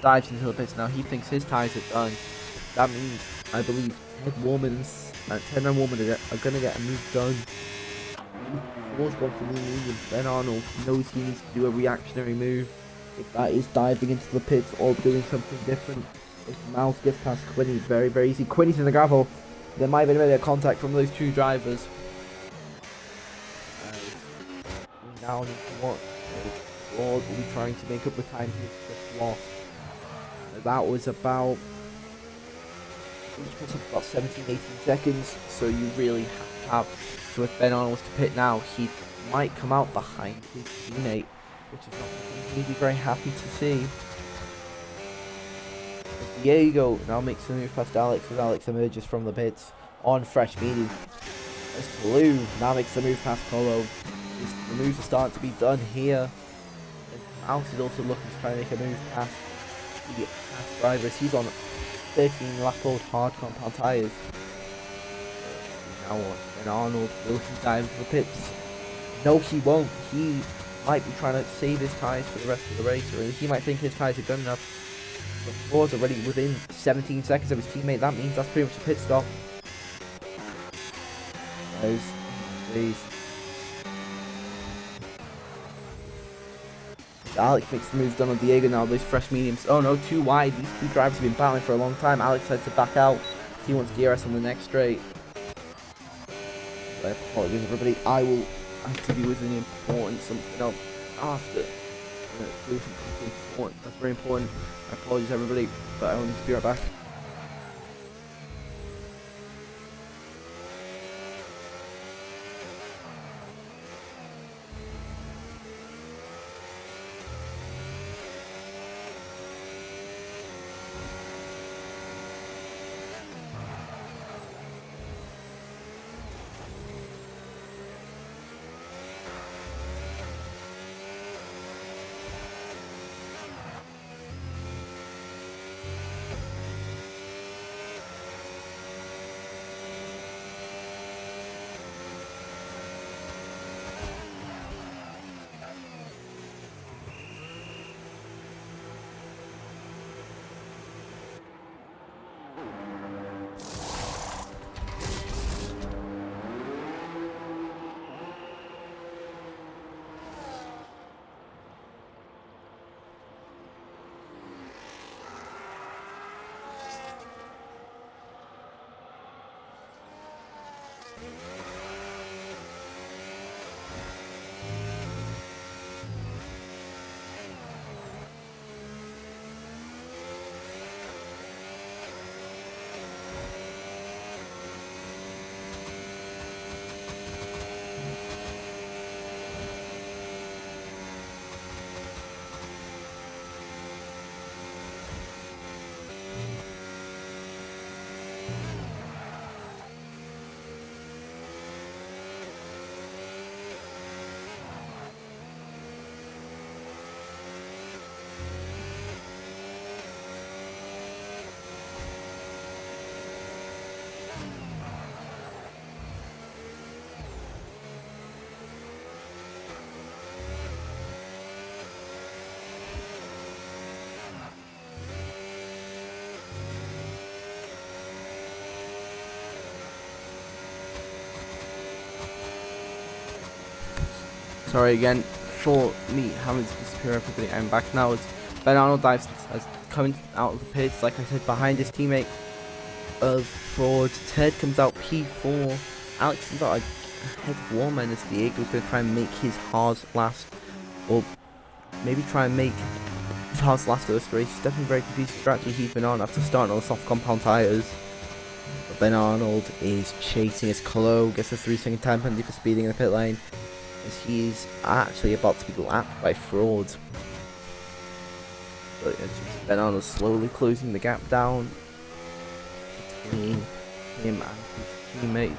dives into the pits now. He thinks his tyres are done. That means, I believe, Ted and Warman are going to get a move done. Fraud's gone for the medium. Ben Arnold knows he needs to do a reactionary move. If that is diving into the pits or doing something different. If Mouse gets past Quinny, very, very easy. Quinny's in the gravel. There might have been a bit of contact from those two drivers. We now need to watch. Fraud will be trying to make up the time he's just lost. That was about 17-18 seconds, so you really have. So if Ben Arnold was to pit now, he might come out behind his teammate, which is not something he'd be very happy to see. As Diego now makes the move past Alex as Alex emerges from the pits on fresh medium. As Tolu now makes the move past Colo. The moves are starting to be done here. As Mouse is also looking to try and make a move past the past drivers. He's on 13 lap old hard compound tyres. Now what? Ben Arnold, will he dive into the pits? No, he won't. He might be trying to save his tyres for the rest of the race, or he might think his tyres are good enough. But Ford's already within 17 seconds of his teammate. That means that's pretty much a pit stop. Jeez. Alex makes the moves done on Diego now. Those fresh mediums. Oh no, too wide. These two drivers have been battling for a long time. Alex has to back out. He wants DRS on the next straight. I apologize, everybody. I will have to be with an important something else after. Do something important. That's very important. I apologize, everybody, but I will need to be right back. Sorry again for me having to disappear everybody. I'm back now. It's Ben Arnold dives as coming out of the pits, like I said, behind his teammate of Fraud. Ted comes out P4. Alex comes out ahead of Warman as Diego's going to try and make his hard last, or maybe try and make his hard last of this race. He's definitely very confused strategy he's been on after starting on the soft compound tyres. But Ben Arnold is chasing as Colo gets a 3-second time penalty for speeding in the pit lane, as he's actually about to be lapped by Fraud. But Ben Arnold slowly closing the gap down between him and his teammate.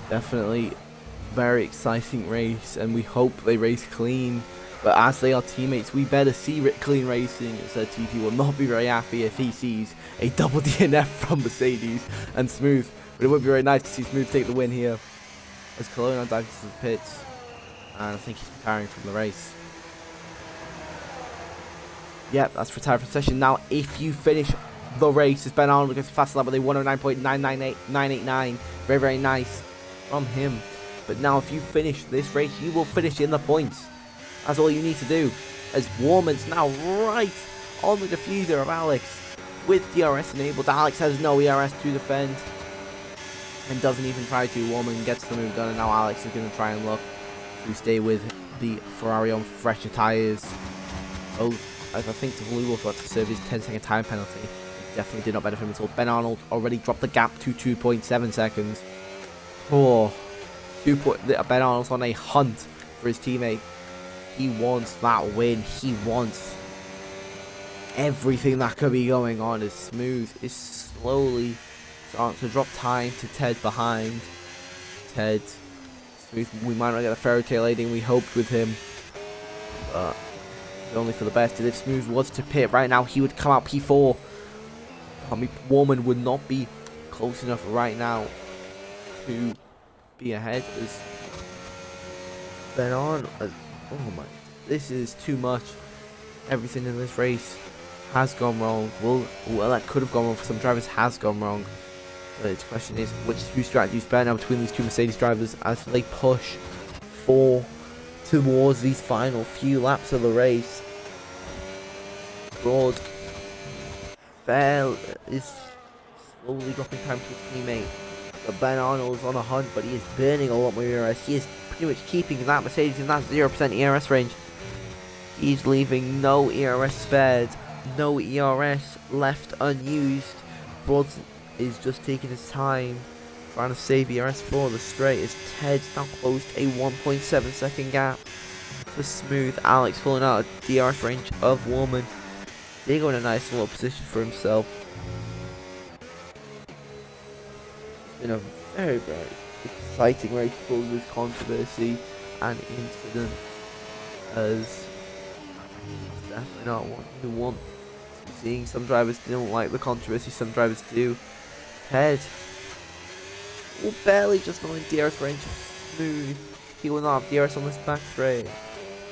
Definitely very exciting race, and we hope they race clean. But as they are teammates, we better see clean racing. So TP will not be very happy if he sees a double DNF from Mercedes and Smooth. But it would be very nice to see Smooth take the win here, as Colonna dives into the pits, and I think he's retiring from the race. Yep, that's retired from session. Now, if you finish the race, as Ben Arnold gets the fastest lap with a 109.989, very, very nice from him. But now, if you finish this race, you will finish in the points. That's all you need to do, as Warman's now right on the diffuser of Alex with DRS enabled. Alex has no ERS to defend and doesn't even try to. Warman gets the move done, and now Alex is going to try and look to stay with the Ferrari on fresher tyres. Both, as I think the Blue Wolf got to serve his 10-second time penalty. It definitely did not benefit him at all. Ben Arnold already dropped the gap to 2.7 seconds. Oh, Ben Arnold's on a hunt for his teammate. He wants that win. He wants everything that could be going on. As Smooth is slowly starting to drop time to Ted behind. Ted, Smooth, we might not get a fairy tale ending we hoped with him, but it's only for the best. And if Smooth was to pit right now, he would come out P4. I mean, Warman would not be close enough right now to be ahead as Ben Arnold. Oh my, this is too much. Everything in this race has gone wrong. Well, that could have gone wrong for some drivers, has gone wrong. But the question is, which two strategies better now between these two Mercedes drivers as they push towards these final few laps of the race. Fraud is slowly dropping time to his teammate. But Ben Arnold's on a hunt, but he is burning a lot more ERS. He is pretty much keeping that Mercedes in that 0% ERS range. He's leaving no ERS spared, no ERS left unused. Fraud is just taking his time, trying to save ERS for the straight, as Ted's now closed a 1.7 second gap for Smooth. Alex falling out of DRS range of Warman. Diego in a nice little position for himself. It's been a very, very exciting race filled with controversy and incident, as it's definitely not what you want to be seeing. Some drivers don't like the controversy, some drivers do. Ted will barely just go in DRS range of Smooth. He will not have DRS on this back straight,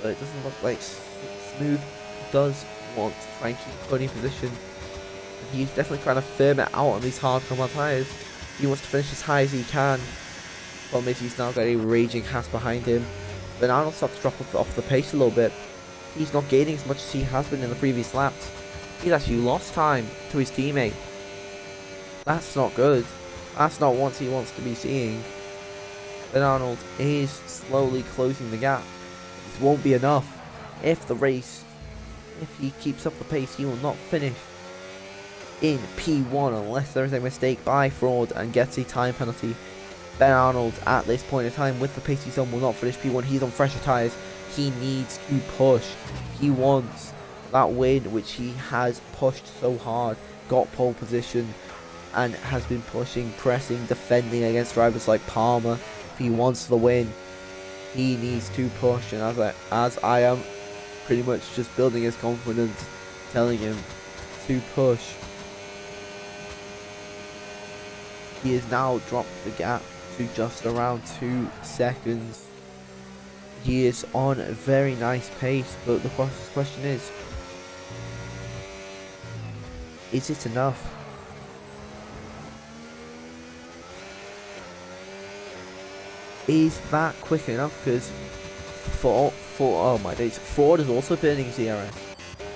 but it doesn't look like Smooth does want to try and keep podium position. He's definitely trying to firm it out on these hard compound tyres. He wants to finish as high as he can. Problem is, he's now got a raging Haas behind him. But Arnold starts to drop off the pace a little bit. He's not gaining as much as he has been in the previous laps. He's actually lost time to his teammate. That's not good. That's not what he wants to be seeing. But Arnold is slowly closing the gap. It won't be enough. If he keeps up the pace, he will not finish in P1 unless there is a mistake by Fraud and gets a time penalty. Ben Arnold at this point in time, with the pace he's on, will not finish P1. He's on fresher tyres. He needs to push. He wants that win, which he has pushed so hard, got pole position, and has been pushing, pressing, defending against drivers like Palmer. If he wants the win, he needs to push, and as I am pretty much just building his confidence, telling him to push. He has now dropped the gap to just around 2 seconds. He is on a very nice pace, but the question is, Is it enough? Is that quick enough? Because oh my days, Ford is also burning DRS.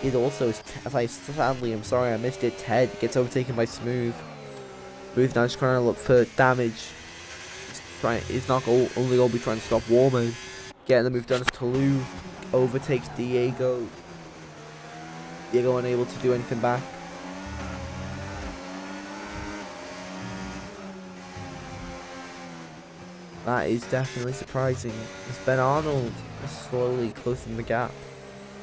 He's also, sadly, I'm sorry I missed it, Ted gets overtaken by Smooth. Smooth now just trying to look for damage. He's not only going to be trying to stop Warman. Getting the move done as Toulouse overtakes Diego. Diego unable to do anything back. That is definitely surprising. As Ben Arnold is slowly closing the gap.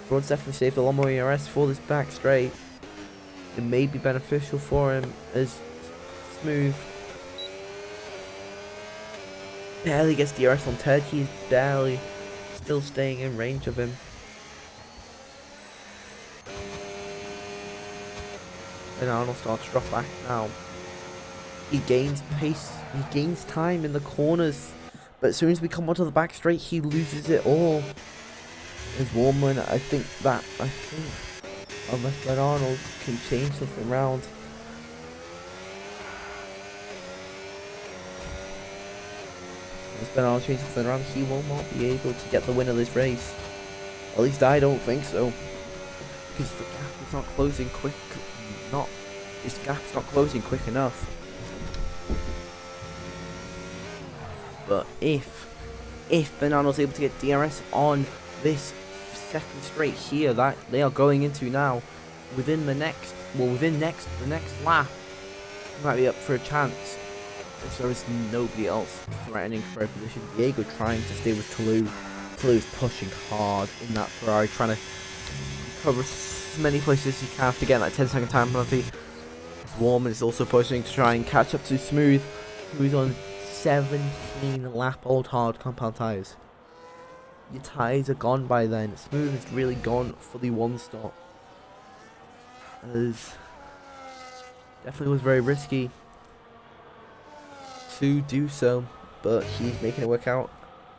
Ford's definitely saved a lot more ERS for this back straight. It may be beneficial for him as Smooth barely gets DRS on Ted. He's barely still staying in range of him. And Arnold starts to drop back now. He gains pace, he gains time in the corners, but as soon as we come onto the back straight, he loses it all. As Warman, I think unless Ben Arnold can change something around. As Ben Arnold changes something around, he will not be able to get the win of this race. At least I don't think so. Because the gap is not closing quick. This gap's not closing quick enough. But if Ben Arnold's able to get DRS on this second straight here that they are going into now, within the next lap, he might be up for a chance. As there is nobody else threatening for a position. Diego trying to stay with Toulouse. Toulouse pushing hard in that Ferrari, trying to cover as many places as he can to get that 10-second time penalty. Warman is also pushing to try and catch up to Smooth, who is on 17 lap old hard compound tyres. Your tyres are gone by then. Smooth is really gone for the one stop. As definitely was very risky to do so, but he's making it work out.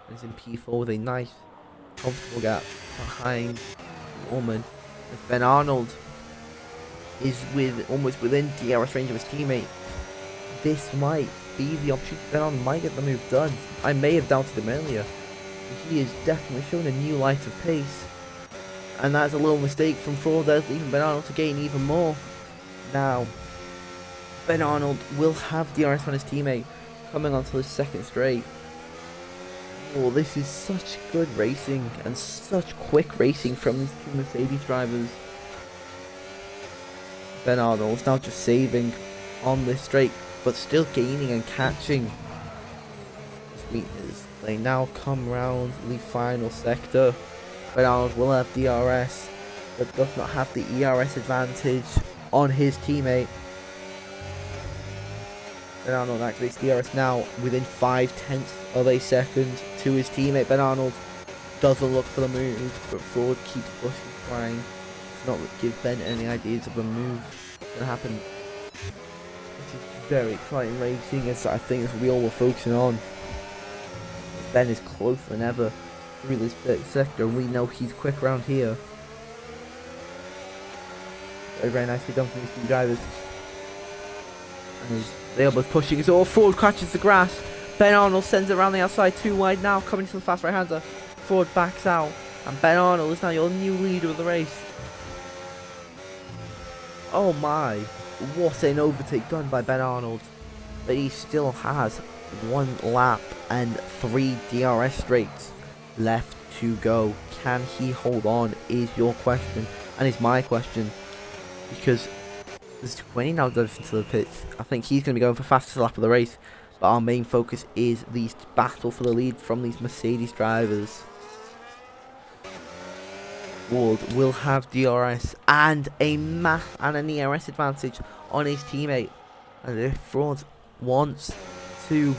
He's in P4 with a nice comfortable gap behind Warman. As Ben Arnold is almost within DRS range of his teammate. This might be the opportunity. Ben Arnold might get the move done. I may have doubted him earlier. He is definitely showing a new light of pace. And that's a little mistake from Ford, leaving Ben Arnold to gain even more. Now, Ben Arnold will have DRS on his teammate coming onto the second straight. Oh, this is such good racing and such quick racing from these two Mercedes drivers. Ben Arnold's now just saving on this straight, but still gaining and catching. Sweetness. They now come round the final sector. Ben Arnold will have DRS, but does not have the ERS advantage on his teammate. Ben Arnold activates DRS now within 0.5 of a second to his teammate. Ben Arnold doesn't look for the move, but Ford keeps pushing, trying to not give Ben any ideas of a move going to happen. This is very exciting racing, as I think that's what we all were focusing on. Ben is closer than ever through this sector, and we know he's quick around here. Very, very nicely done from these two drivers. And they are both pushing. So Ford catches the grass. Ben Arnold sends it around the outside, too wide now, coming to the fast right-hander. Ford backs out, and Ben Arnold is now your new leader of the race. Oh my, what an overtake done by Ben Arnold. But he still has 1 lap and 3 DRS straights left to go. Can he hold on is your question, and is my question, because there's 20 now goes into the pits. I think he's going to be going for fastest lap of the race, but our main focus is the battle for the lead from these Mercedes drivers. Ford will have DRS and an ERS advantage on his teammate, and if Ford wants to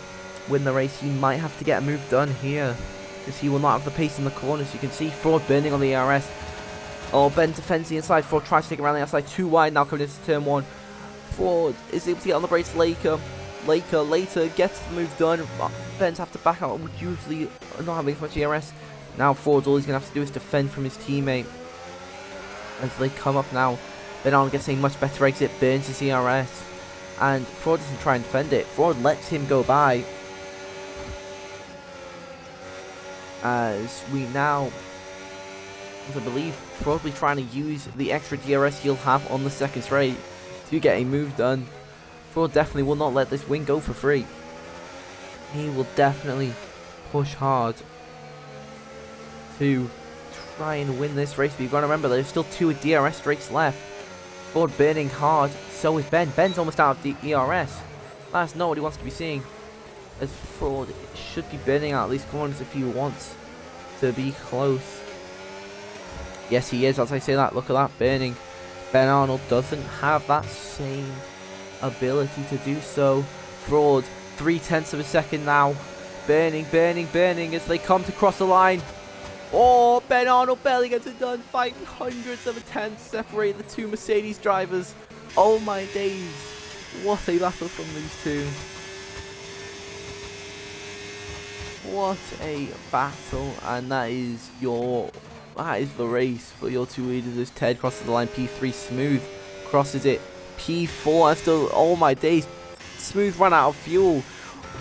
win the race, he might have to get a move done here, because he will not have the pace in the corners. You can see Ford burning on the ERS. Oh, Ben defends the inside. Ford tries to take around the outside, too wide now coming into turn 1. Ford is able to get on the brakes. Later gets the move done. Ben's have to back out, which usually not having as much ERS. Now Ford, all he's going to have to do is defend from his teammate. As they come up now Bernard gets a much better exit, burns his ERS, and Fraud doesn't try and defend it. Fraud lets him go by. As we now, as I believe, Fraud will be trying to use the extra DRS he'll have on the second straight to get a move done. Fraud definitely will not let this win go for free. He will definitely push hard to try and win this race, but you've got to remember there's still 2 DRS straights left. Fraud burning hard, so is Ben. Ben's almost out of the ERS. That's not what he wants to be seeing, as Fraud should be burning out at least corners if he wants to be close. Yes, he is, as I say that. Look at that, burning. Ben Arnold doesn't have that same ability to do so. Fraud, 0.3 of a second now. Burning, burning, burning as they come to cross the line. Oh, Ben Arnold barely gets it done, fighting hundreds of attempts to separate the 2 Mercedes drivers. Oh my days, what a battle from these 2. What a battle, and that is the race for your 2 leaders as Ted crosses the line. P3 Smooth crosses it. P4 after, oh my days, Smooth ran out of fuel.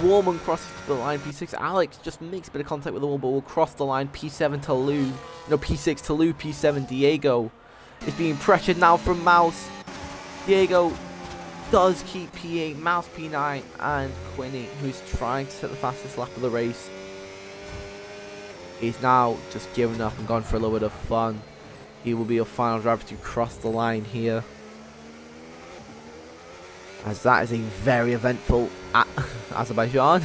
Warman crosses the line. P6 Alex just makes a bit of contact with the wall, but will cross the line. P7 to Lou. No, P6 to Lou. P7 Diego is being pressured now from Mouse. Diego does keep P8. Mouse P9 and Quinny, who's trying to set the fastest lap of the race, is now just given up and gone for a little bit of fun. He will be your final driver to cross the line here, as that is a very eventful Azerbaijan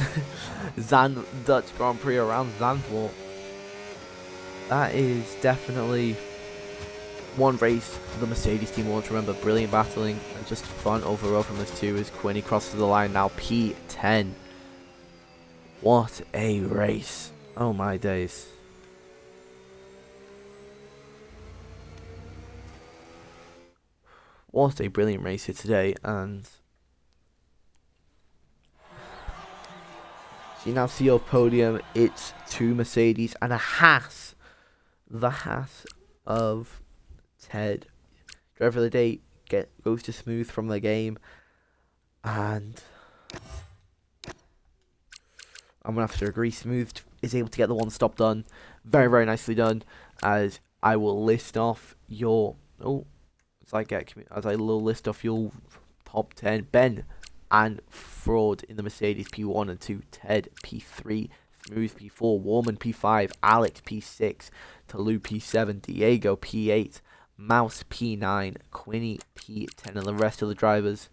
Dutch Grand Prix around Zandvoort. That is definitely one race the Mercedes team wants to remember. Brilliant battling and just fun overall from this 2 as Quinny crosses the line now. P10. What a race. Oh my days. What a brilliant race here today, and you now see your podium. It's 2 Mercedes and a Haas. The Haas of Ted. Driver of the day goes to Smooth from the game. And I'm going to have to agree. Smooth is able to get the 1 stop done. Very, very nicely done. As I will list off your... as I will list off your top 10. Ben and Fraud in the Mercedes P1 and 2, Ted P3, Smooth P4, Warman P5, Alex P6, Talou P7, Diego P8, Mouse P9, Quinny P10, and the rest of the drivers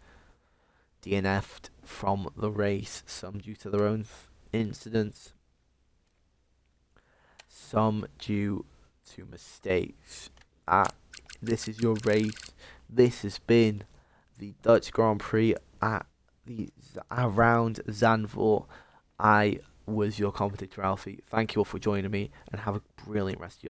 DNF'd from the race, some due to their own incidents, some due to mistakes. This is your race. This has been the Dutch Grand Prix around Zandvoort. I was your commentator, Alfie. Thank you all for joining me, and have a brilliant rest of your